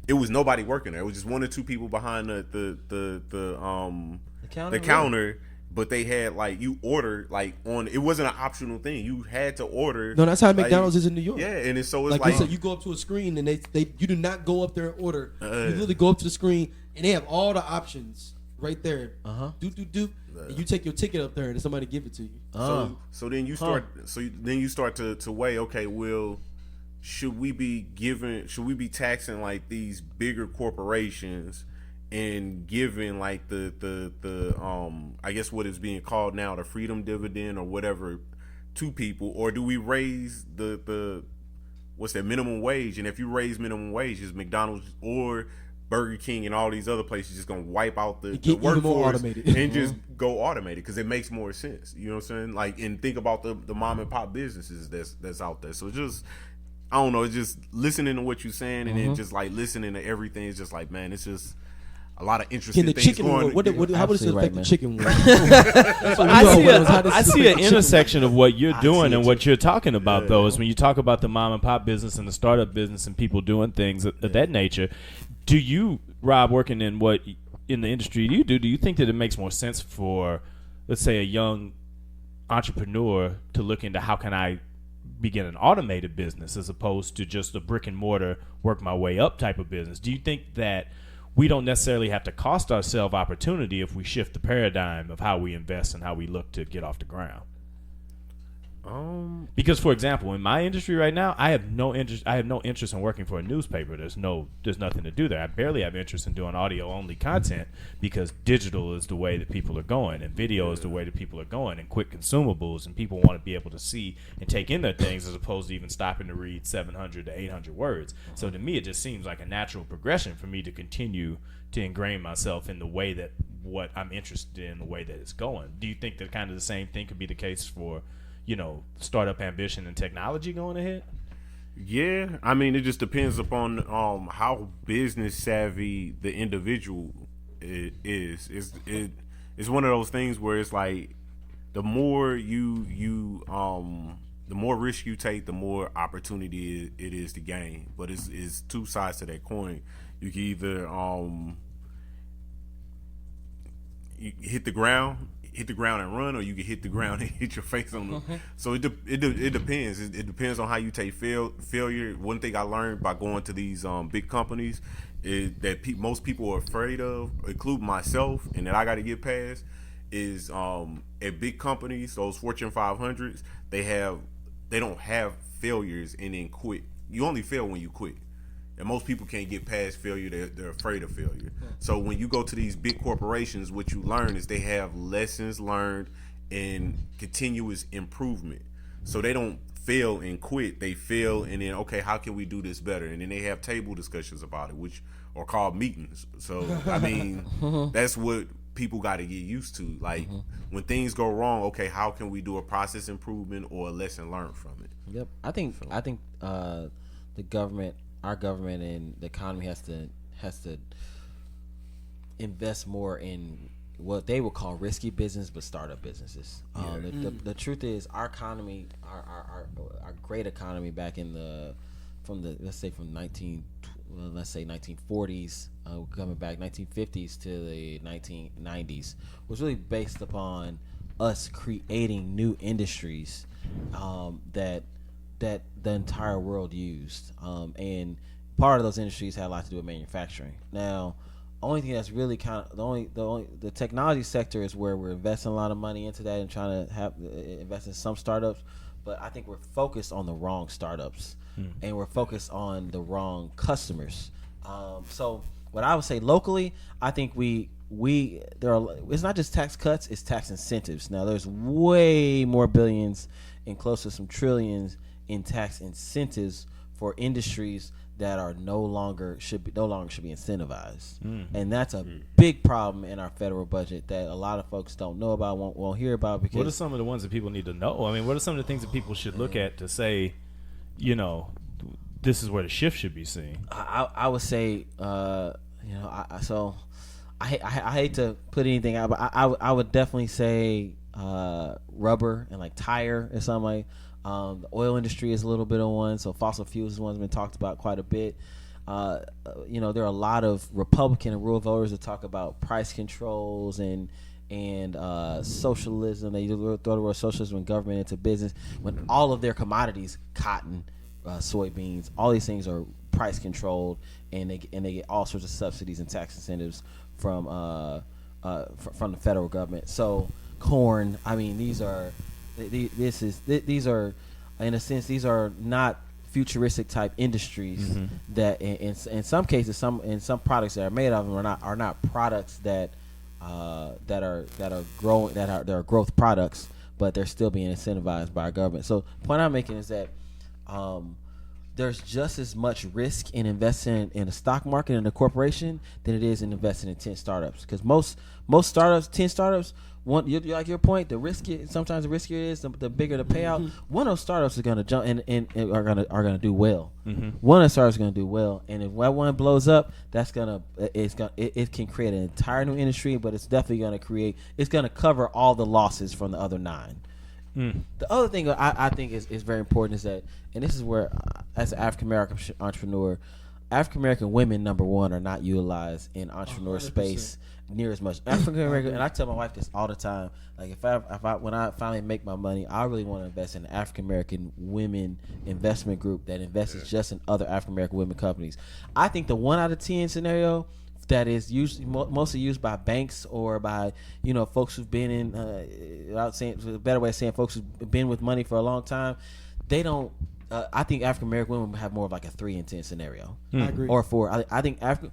it was nobody working there. It was just one or two people behind the counter, but they had, like, you order, like, on, it wasn't an optional thing. You had to order. No, that's how like, McDonald's is in New York. Yeah, and it's Like you said, you go up to a screen and they you do not go up there and order. You literally go up to the screen and they have all the options right there. Do. And you take your ticket up there and somebody give it to you. So then you start. Then you start to weigh. Okay, well, should we be taxing like these bigger corporations and giving like the I guess what is being called now the freedom dividend or whatever to people, or do we raise the what's that, minimum wage? And if you raise minimum wage, is McDonald's or Burger King and all these other places just gonna wipe out the Get even more workforce automated. and just go automated because it makes more sense. You know what I'm saying? Like, and think about the mom and pop businesses that's out there. So just, I don't know, it's just listening to what you're saying and then just like listening to everything. It's just like, man, it's just a lot of interesting Can the things chicken going. war, how would this affect the chicken war? I see an intersection of what you're doing and what you're talking about, though, is when you talk about the mom and pop business and the startup business and people doing things of that nature. Do you, Rob, working in the industry you do you think that it makes more sense for, let's say, a young entrepreneur to look into how can I begin an automated business as opposed to just a brick and mortar work my way up type of business? Do you think that we don't necessarily have to cost ourselves opportunity if we shift the paradigm of how we invest and how we look to get off the ground? Because, for example, in my industry right now, I have no interest in working for a newspaper. There's nothing to do there. I barely have interest in doing audio only content because digital is the way that people are going, and video is the way that people are going, and quick consumables, and people want to be able to see and take in their things as opposed to even stopping to read 700 to 800 words. So to me, it just seems like a natural progression for me to continue to ingrain myself in the way that what I'm interested in, the way that it's going. Do you think that kind of the same thing could be the case for, startup ambition and technology going ahead? Yeah, I mean, it just depends upon how business savvy the individual is. It's one of those things where it's like the more the more risk you take, the more opportunity it is to gain. But it's two sides to that coin. You can either you hit the ground and run, or you can hit the ground and hit your face on the. So it depends. It depends on how you take failure. One thing I learned by going to these big companies is that most people are afraid of, including myself, and that I got to get past, is at big companies, those Fortune 500s, they don't have failures and then quit. You only fail when you quit. And most people can't get past failure. They're afraid of failure. So when you go to these big corporations, what you learn is they have lessons learned and continuous improvement. So they don't fail and quit. They fail and then, okay, how can we do this better? And then they have table discussions about it, which are called meetings. So, I mean, that's what people got to get used to. Like, when things go wrong, okay, how can we do a process improvement or a lesson learned from it? Yep. I think the government, our government, and the economy has to invest more in what they would call risky business, but startup businesses. The truth is, our economy, our great economy back in from 1940s, coming back 1950s to the 1990s, was really based upon us creating new industries that the entire world used, and part of those industries had a lot to do with manufacturing. Now, only thing that's really kind of the technology sector is where we're investing a lot of money into that and trying to invest in some startups, but I think we're focused on the wrong startups and we're focused on the wrong customers. So what I would say locally, I think it's not just tax cuts, it's tax incentives. Now there's way more billions and close to some trillions in tax incentives for industries that are no longer should be incentivized, and that's a big problem in our federal budget that a lot of folks don't know about, won't hear about. Because what are some of the ones that people need to know? I mean, what are some of the things that people should look at to say, this is where the shift should be seen? I would say, I hate to put anything out, but I would definitely say rubber and like tire or something like. The oil industry is a little bit on one, so fossil fuels is one that's been talked about quite a bit. There are a lot of Republican and rural voters that talk about price controls and socialism. They throw the word socialism and government into business when all of their commodities, cotton, soybeans, all these things are price controlled, and they get all sorts of subsidies and tax incentives from the federal government. So corn, I mean, these are in a sense, these are not futuristic type industries that in some cases, some products that are made of them are not products that are growing, that are growth products, but they're still being incentivized by our government. So the point I'm making is that there's just as much risk in investing in the stock market and a corporation than it is in investing in 10 startups, because most startups, 10 startups, you like your point, sometimes the riskier it is, the bigger the payout. One of those startups is going to jump and are going to do well. One of the startups is going to do well, and if that one blows up, it can create an entire new industry, but it's definitely going to cover all the losses from the other 9. The other thing I think is very important is that, and this is where, as an African American entrepreneur, African American women, number one, are not utilized in entrepreneur 100%. Space near as much. African American, and I tell my wife this all the time. Like when I finally make my money, I really want to invest in an African American women investment group that invests just in other African American women companies. I think the 1 out of 10 scenario that is usually mostly used by banks or by folks who've been in without saying a better way of saying folks who've been with money for a long time. They don't. I think African American women have more of like a 3 in 10 scenario. I agree. Or 4. I think African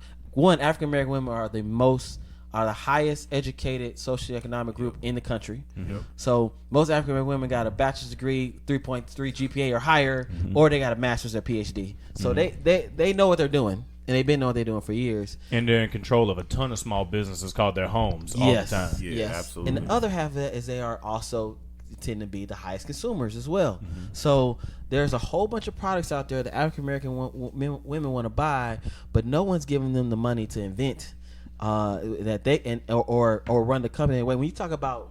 American women are the highest educated socioeconomic group in the country. So most African American women got a bachelor's degree, 3.3 GPA or higher, or they got a master's or PhD. So they know what they're doing, and they've been knowing what they're doing for years. And they're in control of a ton of small businesses called their homes all the time. Yeah, absolutely. And the other half of that is they are also tend to be the highest consumers as well. So there's a whole bunch of products out there that African American women want to buy, but no one's giving them the money to invent that they or run the company away. When you talk about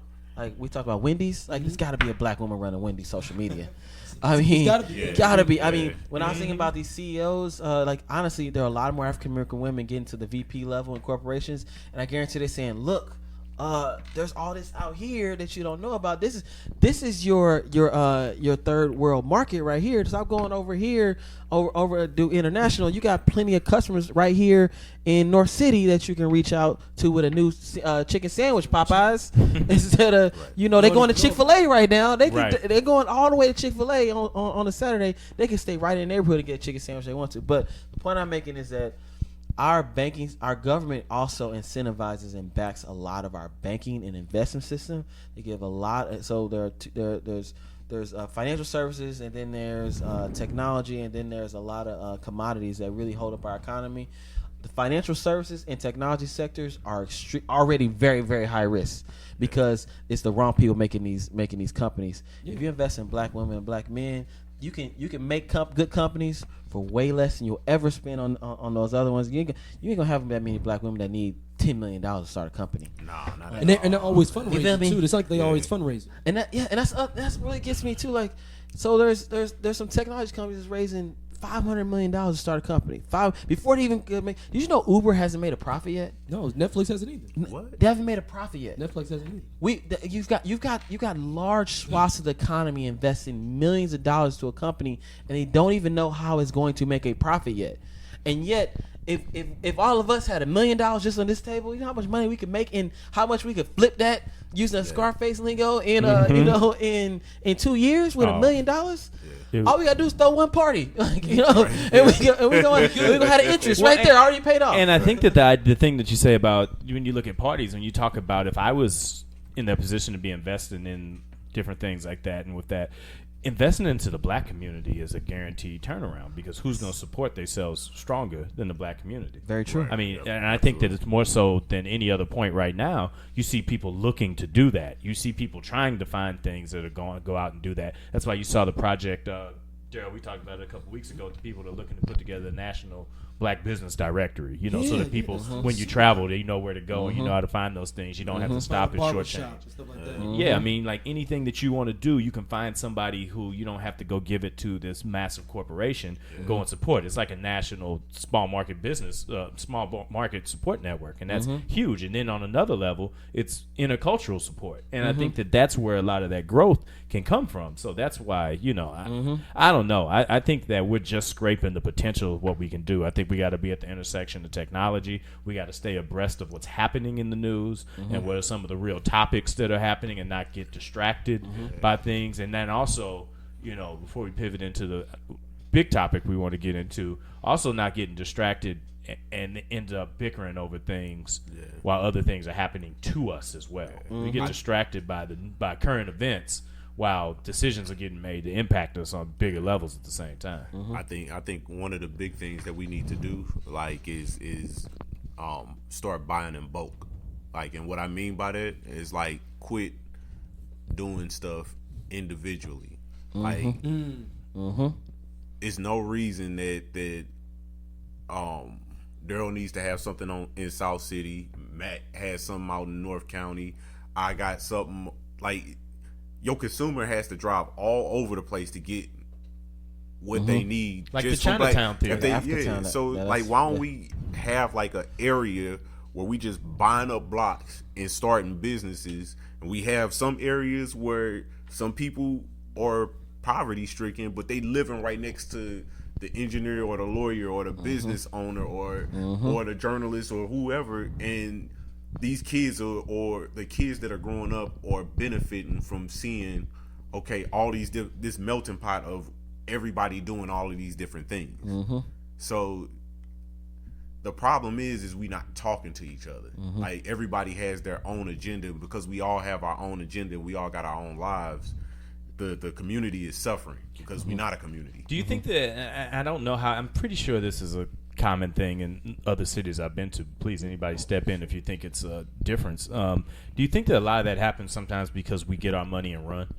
we talk about Wendy's, there's got to be a black woman running Wendy's social media. I mean, gotta be. I mean, when I was thinking about these CEOs, honestly, there are a lot more African American women getting to the VP level in corporations, and I guarantee they're saying, look, there's all this out here that you don't know about. This is your third world market right here. Stop going over here over do international. You got plenty of customers right here in North City that you can reach out to with a new chicken sandwich, Popeyes. Instead of they're going to Chick-Fil-A right now. They're going all the way to Chick-Fil-A on a Saturday. They can stay right in the neighborhood and get a chicken sandwich they want to. But the point I'm making is that our government also incentivizes and backs a lot of our banking and investment system. They give a lot. So there's financial services, and then there's technology, and then there's a lot of commodities that really hold up our economy. The financial services and technology sectors are already very, very high risk because it's the wrong people making these companies. If you invest in black women and black men, you can make good companies for way less than you'll ever spend on those other ones. You ain't gonna have that many black women that need $10 million to start a company. Nah, not And they're always fundraising me? too. It's like they always fundraising. And that's really gets me too. Like, so there's some technology companies that's raising $500 million to start a company. Before they even could make. Did you know Uber hasn't made a profit yet? No, Netflix hasn't either. What? They haven't made a profit yet. Netflix hasn't either. You've got large swaths of the economy investing millions of dollars to a company, and they don't even know how it's going to make a profit yet. And yet, if all of us had $1 million just on this table, you know how much money we could make and how much we could flip that using a Scarface lingo in in 2 years with $1 million. All we gotta do is throw one party, like, and we gonna have the interest right there, already paid off. And I think that the thing that you say about when you look at parties, when you talk about if I was in that position to be investing in different things like that, and with that, investing into the black community is a guaranteed turnaround because who's going to support themselves stronger than the black community? Very true. I mean, and I think that it's more so than any other point right now. You see people looking to do that. You see people trying to find things that are going to go out and do that. That's why you saw the project, Daryl, we talked about it a couple weeks ago, to people that are looking to put together the national black business directory, so that people, when you travel, they know where to go and you know how to find those things. You don't have to stop at shortchange. Yeah, I mean, like anything that you want to do, you can find somebody who you don't have to go give it to this massive corporation, go and support. It's like a national small market business, small market support network, and that's huge. And then on another level, it's intercultural support. And I think that that's where a lot of that growth can come from. So that's why, I don't know. I think that we're just scraping the potential of what we can do. I think we got to be at the intersection of technology. We got to stay abreast of what's happening in the news and what are some of the real topics that are happening and not get distracted by things. And then also, before we pivot into the big topic we want to get into, also not getting distracted and end up bickering over things while other things are happening to us as well. We get distracted by current events while decisions are getting made to impact us on bigger levels at the same time. I think one of the big things that we need to do, like, is start buying in bulk. Like, and what I mean by that is, like, quit doing stuff individually. Like, it's no reason that Daryl needs to have something in South City. Matt has something out in North County. I got something, like, your consumer has to drive all over the place to get what they need. Like just the Chinatown theory. So, like, why don't we have, like, an area where we just buying up blocks and starting businesses, and we have some areas where some people are poverty stricken, but they living right next to the engineer or the lawyer or the business owner or the journalist or whoever, and these kids or the kids that are growing up are benefiting from seeing, okay, all these this melting pot of everybody doing all of these different things. So the problem is we not talking to each other. Like, everybody has their own agenda. Because we all have our own agenda, we all got our own lives. The community is suffering because we're not a community. Do you think that, I don't know how, I'm pretty sure this is a common thing in other cities I've been to. Please, anybody step in if you think it's a difference. Do you think that a lot of that happens sometimes because we get our money and run?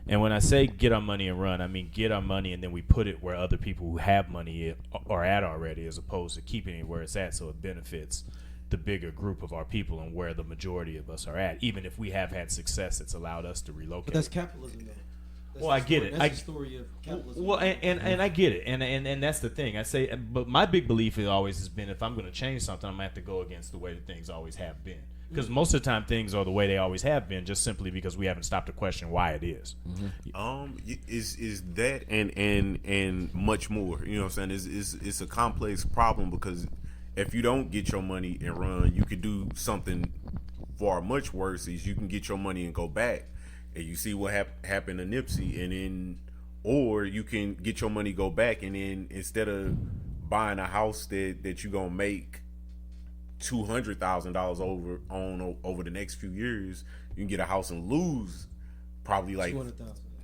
And when I say get our money and run, I mean get our money and then we put it where other people who have money are at already, as opposed to keeping it where it's at so it benefits the bigger group of our people and where the majority of us are at. Even if we have had success, it's allowed us to relocate. But that's capitalism, though. Well, I get it. That's the story of capitalism. Well, and I get it, and that's the thing. I say, but my big belief always has been, if I'm going to change something, I'm going to have to go against the way that things always have been. Because most of the time, things are the way they always have been, just simply because we haven't stopped to question why it is. Is that and much more. You know what I'm saying? It's a complex problem, because if you don't get your money and run, you could do something far much worse. Is you can get your money and go back. And you see what happened to Nipsey, and then, or you can get your money, go back, and then instead of buying a house that you gonna make $200,000 over the next few years, you can get a house and lose probably like $200,000.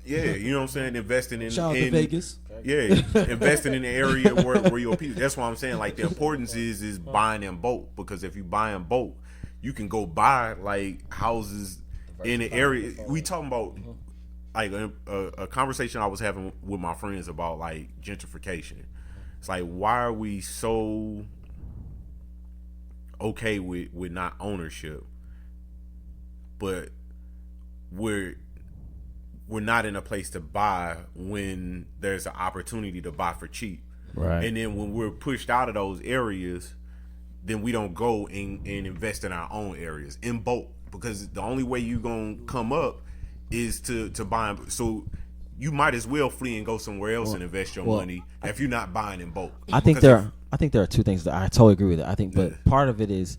Yeah, you know what I'm saying? Investing in Vegas. Yeah, investing in the area where your people. That's why I'm saying, like, the importance is buying in bulk, because if you buy in bulk, you can go buy like houses in the area. We talking about like a conversation I was having with my friends about, like, gentrification. It's like, why are we so okay with not ownership, but we're not in a place to buy when there's an opportunity to buy for cheap. Right. And then when we're pushed out of those areas, then we don't go and invest in our own areas in bulk, because the only way you gonna come up is to buy. So you might as well flee and go somewhere else and invest your money if you're not buying in bulk. I think there are two things that I totally agree with it. I think, but part of it is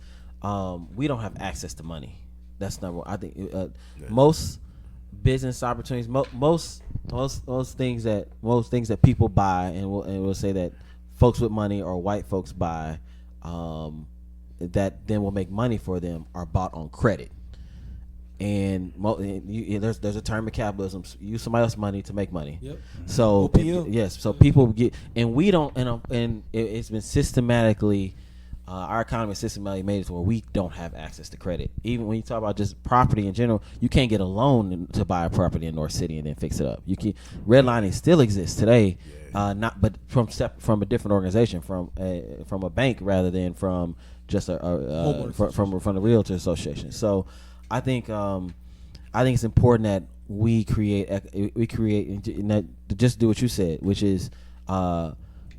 we don't have access to money. That's number one. I think most business opportunities, most things that people buy, and we'll say that folks with money or white folks buy, that then will make money for them, are bought on credit. And there's a term in capitalism: use somebody else's money to make money. Yep. So yes, so people get, and we don't, and it's been systematically. Our economy is systematically made it to where we don't have access to credit. Even when you talk about just property in general, you can't get a loan to buy a property in North City and then fix it up. You can. Redlining still exists today, but from a different organization, from a bank rather than from just from the realtor association. So I think it's important that we create and that, just do what you said, which is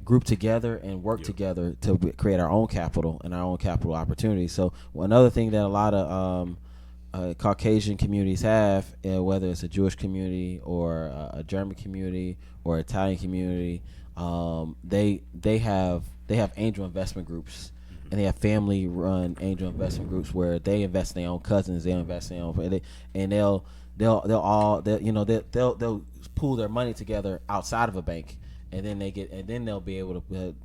group together and work together to create our own capital and our own capital opportunities. So another thing that a lot of Caucasian communities have, whether it's a Jewish community or a German community or Italian community, they have angel investment groups, and they have family run angel investment groups where they invest in their own cousins, they invest in their own, and they'll pool their money together outside of a bank. And then they'll be able to,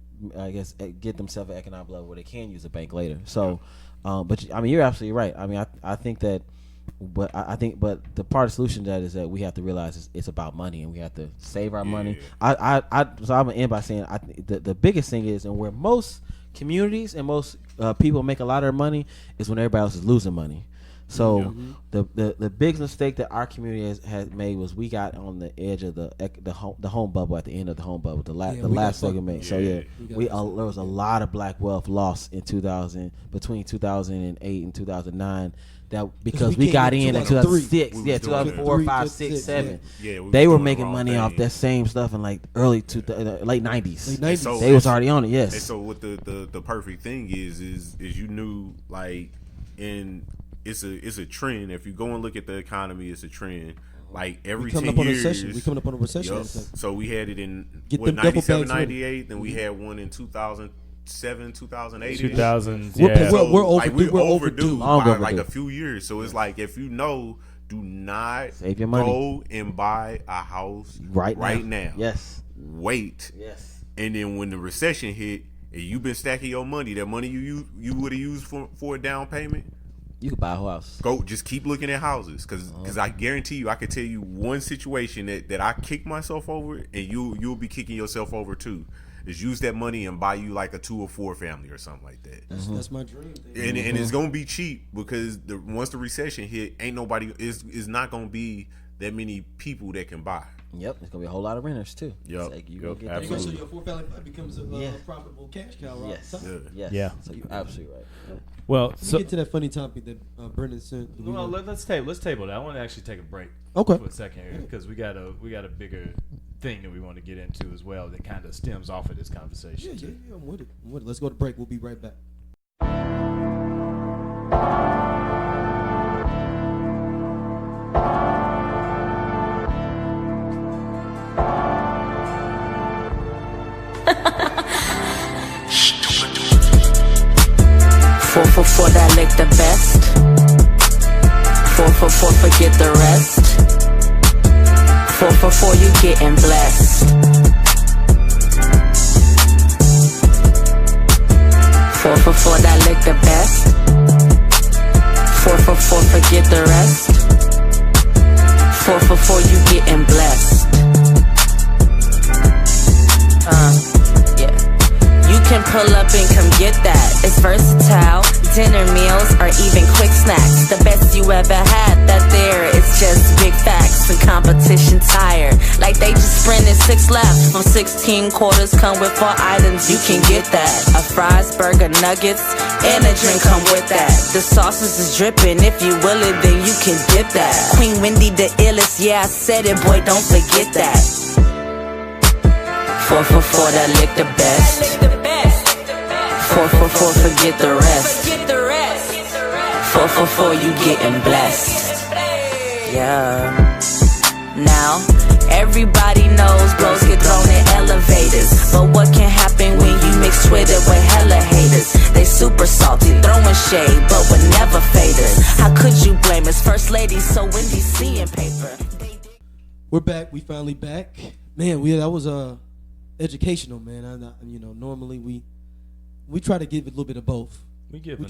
get themselves an economic level where they can use a bank later. So, but I mean, you're absolutely right. I mean, I think that, but the part of the solution to that is that we have to realize it's about money, and we have to save our money. So I'm gonna end by saying the biggest thing is, and where most communities and most people make a lot of their money is when everybody else is losing money. So the big mistake that our community has made was we got on the edge of the home bubble, at the end of the home bubble, the last segment. So there was a lot of black wealth lost in between 2008 and 2009. That because we got in 2006, 2004, 5, 6, 7. They were making money off that same stuff in like late 90s. So they was already on it. Yes. And so what the perfect thing is you knew, like, it's a trend. If you go and look at the economy, it's a trend. Like every 10 years, we coming up on a recession. Yep. So we had it in 97, 98, then we had one in 2007, 2008. 2000. Yeah. We're overdue by like a few years. So it's like, if you know, do not save your money. Go and buy a house right now. Yes. Wait. Yes. And then when the recession hit, and you've been stacking your money, that money you would have used for a down payment, you could buy a whole house. Go, just keep looking at houses, because I guarantee you, I could tell you one situation that I kicked myself over, and you'll be kicking yourself over too. Is use that money and buy you like a 2 or 4 family or something like that. That's my dream. And it's gonna be cheap, because once the recession hit, ain't nobody is not gonna be that many people that can buy. Yep, there's gonna be a whole lot of renters too. Yep, like absolutely. So your 4-family becomes a profitable cash cow, right? Yeah. So you're absolutely right. Yeah. Well, so get to that funny topic that Brendan sent. Well, let's table that. I want to actually take a break. Okay. For a second here, because we got a bigger thing that we want to get into as well that kind of stems off of this conversation. Yeah, I'm with it. Let's go to break. We'll be right back. For that lick the best. 4 forget the rest. 4 you getting blessed. 4 that lick the best. 4 forget the rest. 4 you getting blessed. Yeah. You can pull up and come get that. It's versatile, dinner meals, or even quick snacks. The best you ever had, that there is just big facts. And competition tired, like they just sprinted 6 laps. From 16 quarters come with 4 items, you can get that. A fries, burger, nuggets, and a drink come with that. The sauces is dripping, if you will it, then you can dip that. Queen Wendy the illest, yeah I said it, boy, don't forget that. 4 for 4, that lick the best. 4 for 4, forget the rest. 4 for 4, you getting blessed. Yeah. Now, everybody knows blows get thrown in elevators. But what can happen when you mix Twitter with hella haters? They super salty, throwing shade, but would never fade us. How could you blame us? First lady, so Wendy's seeing paper. We're back. We finally back. Man, that was educational, man. Normally we try to give a little bit of both. We give an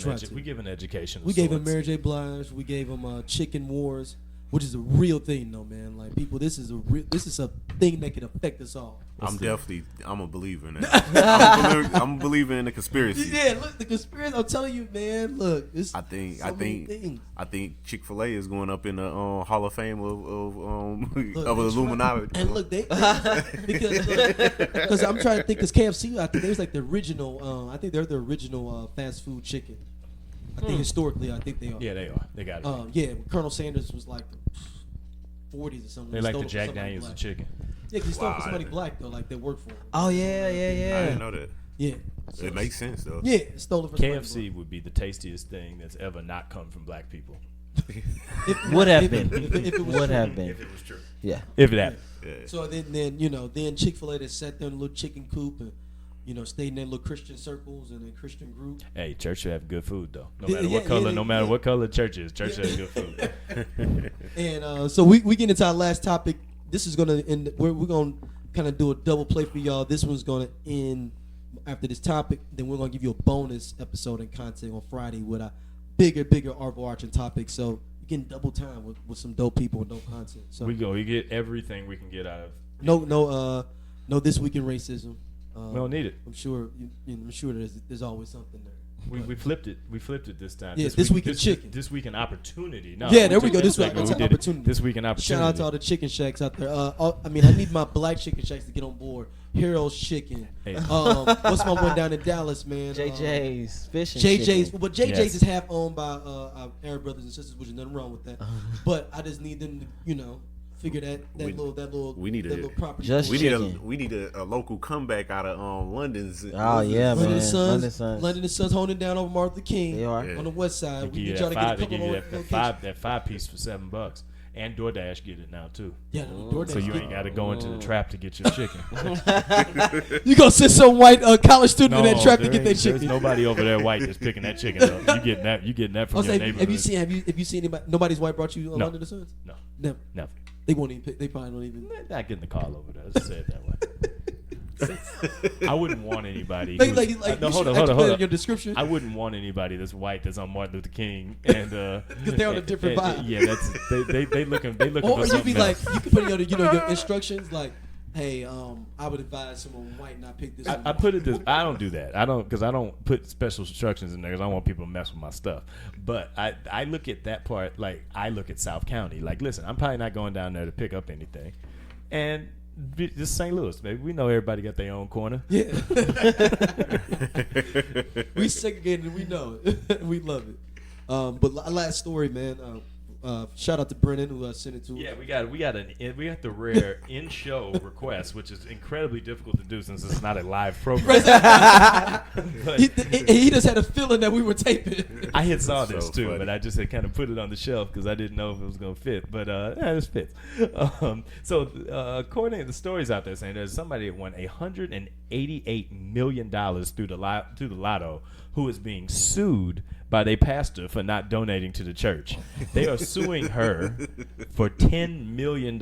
education. We gave him Mary J Blige. We gave him Chicken Wars, which is a real thing, though, man. Like people, this is a thing that can affect us all. I'm a believer in that. I'm a believer in the conspiracy. Yeah, look, the conspiracy. I'm telling you, man. Look, I think Chick-Fil-A is going up in the Hall of Fame of Illuminati. And look, because I'm trying to think, because KFC, I think there's like the original. I think they're the original fast food chicken. I think historically, I think they are. Yeah, they are. They got it. Yeah, Colonel Sanders was like 40s or something. They like the Jack Daniels of chicken. Yeah, because he stole from somebody black, though, like they work for him. Oh, yeah. I didn't know that. Yeah. It makes sense, though. Yeah, stole it from KFC would be the tastiest thing that's ever not come from black people. Would have been. If it was Would true. have been. If it was true. Yeah. If it happened. Yeah. So then Chick-fil-A that sat there in a little chicken coop and stayed in their little Christian circles and a Christian group. Hey, church should have good food though. No matter what color church is, church has good food. And so we get into our last topic. This is gonna end. We're gonna kind of do a double play for y'all. This one's gonna end after this topic. Then we're gonna give you a bonus episode and content on Friday with a bigger overarching topic. So you're getting double time with some dope people and dope content. So we get everything we can get out of. No This Week in Racism. We don't need it. I'm sure. I'm sure there's always something there. We flipped it. We flipped it this time. Yeah, this week in chicken. This week in opportunity. No, yeah, there we go. This week week in opportunity. This week in opportunity. Shout out to all the chicken shacks out there. I need my black chicken shacks to get on board. Heroes Chicken. Hey. What's my one down in Dallas, man? JJ's Fish and JJ's. Chicken. But JJ's is half owned by our Arab brothers and sisters, which is nothing wrong with that. But I just need them to, figure that little property. We need a local comeback out of London's. Oh yeah, man. London and Sons holding down over Martin Luther King. They are on the west side. They give you that 5 piece for $7. And DoorDash get it now too. Yeah, DoorDash. So you ain't got to go into the trap to get your chicken. You gonna send some white college student in that trap to get their chicken? There's nobody over there white that's picking that chicken up. You getting that from your neighborhood. Have you seen anybody? Nobody's white brought you London and Sons? No, never. They won't even pick. They probably don't even. Not getting the call over there. Let's say it that way. I wouldn't want anybody. Hold on. Your description. I wouldn't want anybody that's white that's on Martin Luther King and because they're on a different vibe. Yeah, they looking or for something you else. you can put your instructions like, hey, I would advise someone white not pick this. I put it this. I don't do that. I don't put special instructions in there because I don't want people to mess with my stuff. But I look at that part like I look at South County. Like, listen, I'm probably not going down there to pick up anything, and this is St. Louis, baby. We know everybody got their own corner. Yeah, we segregated and we know it. We love it. But last story, man. Shout out to Brennan who sent it to us. Yeah, we got the rare in-show request, which is incredibly difficult to do since it's not a live program. But he just had a feeling that we were taping. I had saw this so too, funny. but I just had kind of put it on the shelf because I didn't know if it was going to fit. But this fits. According to the stories out there saying there's somebody that won $188 million through the lotto who is being sued by their pastor for not donating to the church. They are suing her for $10 million,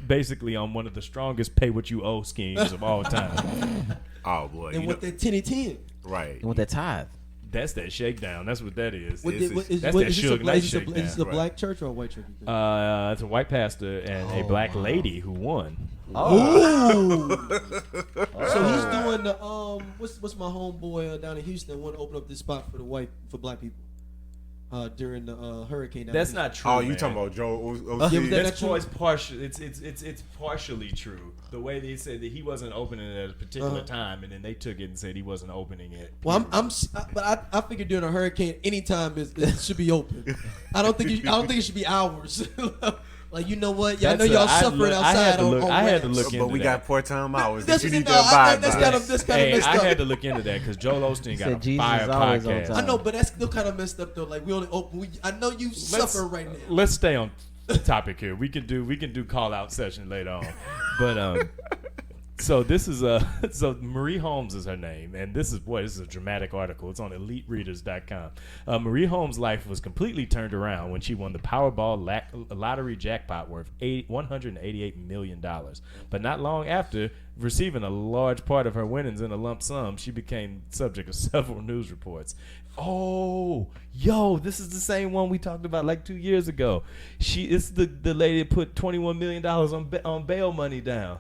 basically on one of the strongest pay what you owe schemes of all time. Oh boy! And with that 10-10. Right. And with that tithe. That's that shakedown. That's what that is. What, It's- what, is, that's what, that is, this a, Suge Knight is, this a, shakedown. is this a Right. black church or a white church? It's a white pastor and a black lady who won. Oh. So he's doing the what's my homeboy down in Houston want to open up this spot for black people during the hurricane. Down That's in not true. Oh, you man. talking about Joe? Yeah, but That's not true? partial. It's partially true. The way they said that he wasn't opening it at a particular time, and then they took it and said he wasn't opening it. Well, but I figured during a hurricane, any time it should be open. I don't think it should be hours. Like, you know what? Yeah, I know y'all suffering outside on I had to ramps. look But into we that. got part-time hours That's that you what- need no, to abide that's by. kind of messed I up. had to look into that because Joel Osteen got said a Jesus fire is always on podcast. time. I know, but that's still kind of messed up though. Like, we only open. I know you suffer right now. Let's stay on topic here. We can do call out session later on, but so this is so Marie Holmes is her name, and this is a dramatic article. It's on EliteReaders.com. Marie Holmes' life was completely turned around when she won the Powerball lottery jackpot worth $188 million. But not long after receiving a large part of her winnings in a lump sum, she became subject of several news reports. Oh, yo, this is the same one we talked about like 2 years ago. It's the lady that put $21 million on bail money down.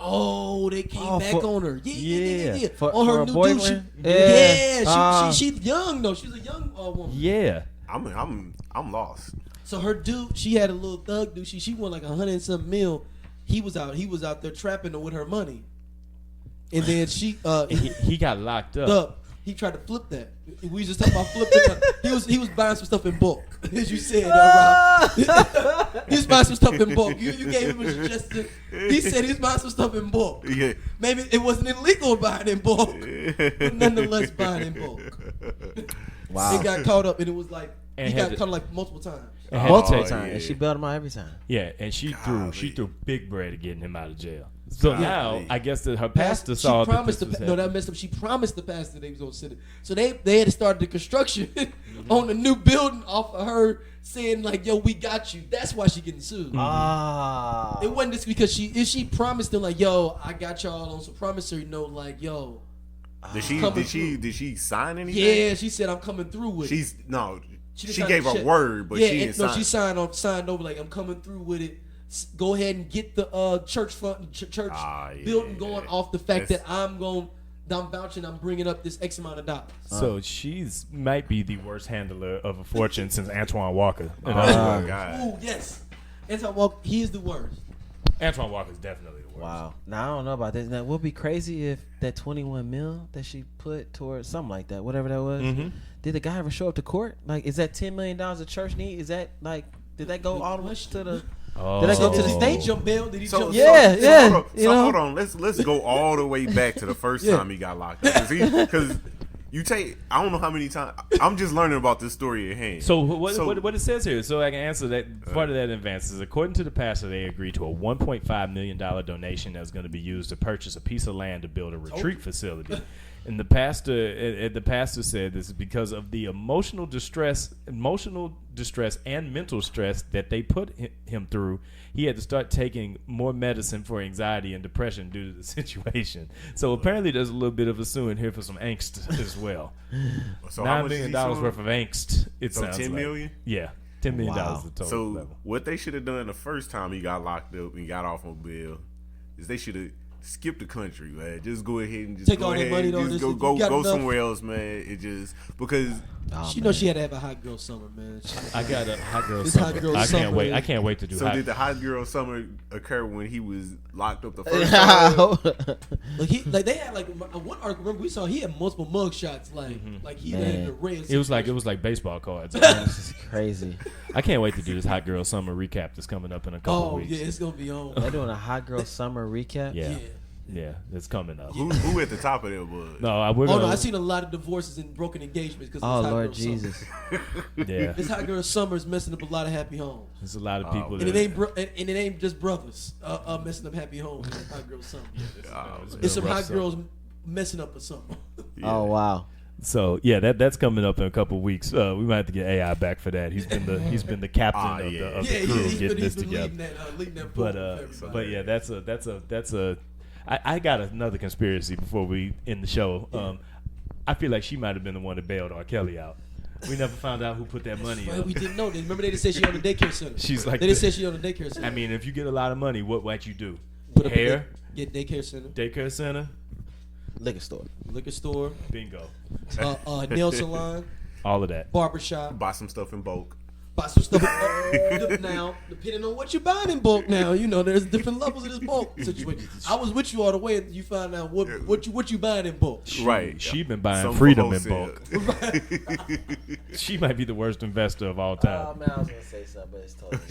Oh, they came back on her. Yeah. for On her a new boyfriend? dude. Yeah, Yeah. she's young though. She's a young woman. Yeah. I'm lost. So her dude, she had a little thug dude. She won like 100 and some mil. He was out there trapping her with her money, and then He got locked up. he tried to flip that. We was just talking about flipping. He was buying some stuff in bulk, as you said, Rob. He was buying some stuff in bulk. You gave him a suggestion. He said he was buying some stuff in bulk. Yeah. Maybe it wasn't illegal buying in bulk, but nonetheless buying in bulk. Wow. He got caught up, and it was like And he had got to- caught like multiple times. And had to Multiple take- times. yeah. And she bailed him out every time. Yeah, and she Golly. threw big bread at getting him out of jail. So Golly. now I guess that her pastor She saw promised that this was no, that happening. messed up. She promised the pastor they was gonna send it. So they had to start the construction on the new building off of her saying like, "Yo, we got you." That's why she getting sued. Ah. It wasn't just because she promised them like, "Yo, I got y'all on some promissory note." Like, "Yo, Did Coming she sign anything? yeah," she said, "I'm coming through with it." She didn't sign gave the her check. word, but yeah, she didn't sign. she signed over like, "I'm coming through with it." Go ahead and get the church church building going off the fact that I'm vouching, I'm bringing up this X amount of dollars. So she's might be the worst handler of a fortune since Antoine Walker. Oh my God. Ooh, yes. Antoine Walker, he is the worst. Antoine Walker is definitely the worst. Wow. Now, I don't know about this. Now, it would be crazy if that 21 mil that she put towards something like that, whatever that was, did the guy ever show up to court? Like, is that $10 million a church need? Is that, like, did that go all the way to the... Oh. Did I go to the Did he state? jump bail? Did he So, jump Yeah, yeah. Hold on, you know? hold on. Let's go all the way back to the first time he got locked up. Because you take, I don't know how many times. I'm just learning about this story at hand. So what it says here, so I can answer that part of that in advance, is according to the pastor, they agreed to a $1.5 million donation that was going to be used to purchase a piece of land to build a retreat facility. And the pastor said this is because of the emotional distress and mental stress that they put him through. He had to start taking more medicine for anxiety and depression due to the situation. So apparently there's a little bit of a suing here for some angst as well. So how $9 much is million he suing? worth of angst. It So sounds 10 like. million? Yeah, $10 million Wow. is the total So level. what they should have done the first time he got locked up and got off on bail is they should have skipped the country, man. Just go ahead and just Take go all that ahead money, and though, just this- go you got go enough. somewhere else, man. It just because She knows she had to have a hot girl summer, man. I got a hot girl This summer. hot girl I can't summer wait. is- I can't wait to do so hot. did the hot girl summer occur when he was locked up the first time? Like they had like one article. Remember we saw he had multiple mug shots. Like he Man. had the red. It was like baseball cards. This is crazy. I can't wait to do this hot girl summer recap that's coming up in a couple Oh weeks. yeah, it's gonna be on. They're doing a hot girl summer recap. Yeah. Yeah. Yeah, it's coming up. Who at the top of that was? No, we're Oh gonna. no, I seen a lot of divorces and broken engagements because Oh, hot Lord girl summer. Jesus. Yeah, This hot girl summer is messing up a lot of happy homes, there's a lot of people. and that, it ain't just brothers messing up happy homes. With hot girl summer. it's It's some rough hot summer. girls messing up a summer. Oh, wow. So yeah, that's coming up in a couple weeks. We might have to get AI back for that. He's been the captain yeah. of the crew getting this been together. leading that But boat for but everybody. yeah, that's a. I got another conspiracy before we end the show. I feel like she might have been the one that bailed R. Kelly out. We never found out who put that money Well, up. we didn't know. Remember they just said she on the daycare center. She's like they just said she on the daycare center. I mean, if you get a lot of money, what you do? Put up Hair, get daycare center, daycare center, Liquor store. liquor store, bingo. nail salon, All of that. barbershop. Buy some stuff in bulk. Buy some stuff. Now, depending on what you're buying in bulk, now there's different levels of this bulk situation. I was with you all the way until you found out what you buying in bulk. Right. She been buying Some freedom in wholesale. bulk. She might be the worst investor of all time. Oh man, I was gonna say something, but it's totally.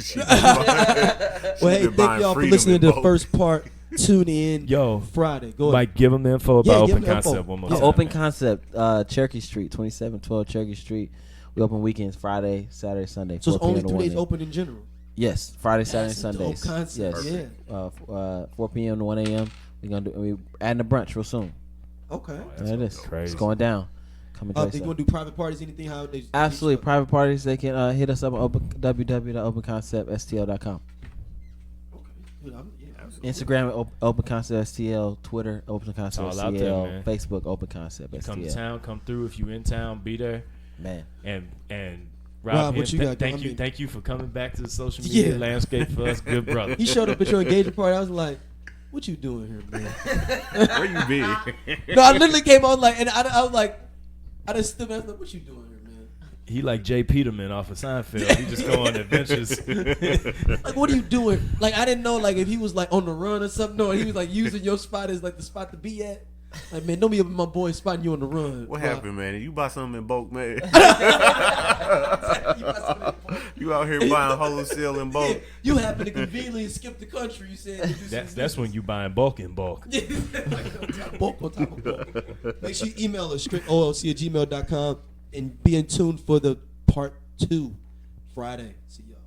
Well, hey, been thank buying y'all for freedom listening in to the bulk. first part. Tune in Yo, Friday. Go ahead. Mike, give them the info Yeah, about give Open them the info. Concept one more Yeah. time. Open man. Concept, Cherokee Street, 2712 Cherokee Street. We open weekends, Friday, Saturday, Sunday. So it's 4 only p.m. to 2 days 1 a.m. open in general. Yes, Friday, Saturday, That's a dope Sundays. concept. Yes, Yeah. 4 p.m. to 1 a.m. We adding a brunch real soon. Okay. There it is. crazy. It's going down. Come and They dress gonna up. do private parties? Anything? How they? Absolutely, private parties. They can hit us up on www.openconceptstl.com. Yeah. Instagram at Open Concept STL, Twitter Open Concept all out there, STL, man. Facebook Open Concept Come to STL. town, come through. If you in town, be there. Man, And Rob, Rob, what Hen, you got going? I mean- thank you for coming back to the social media Yeah. landscape for us, good brother. He showed up at your engagement party. I was like, "What you doing here, man?" Where you been? No, I literally came on like, and I was like, I just stood there. I was like, "What you doing here, man?" He like Jay Peterman off of Seinfeld. He just go on adventures. Like, what are you doing? Like, I didn't know like if he was like on the run or something. No, he was like using your spot as like the spot to be at. Like, man, don't be up in my boy spotting you on the run. What Rob. happened, man? You buy something in bulk, man. You out here buying wholesale in bulk. You happen to conveniently skip the country. You said to do some That's when you buying bulk in bulk. bulk on top of bulk. Make sure you email us strictolc@gmail.com and be in tune for the part 2 Friday. See y'all.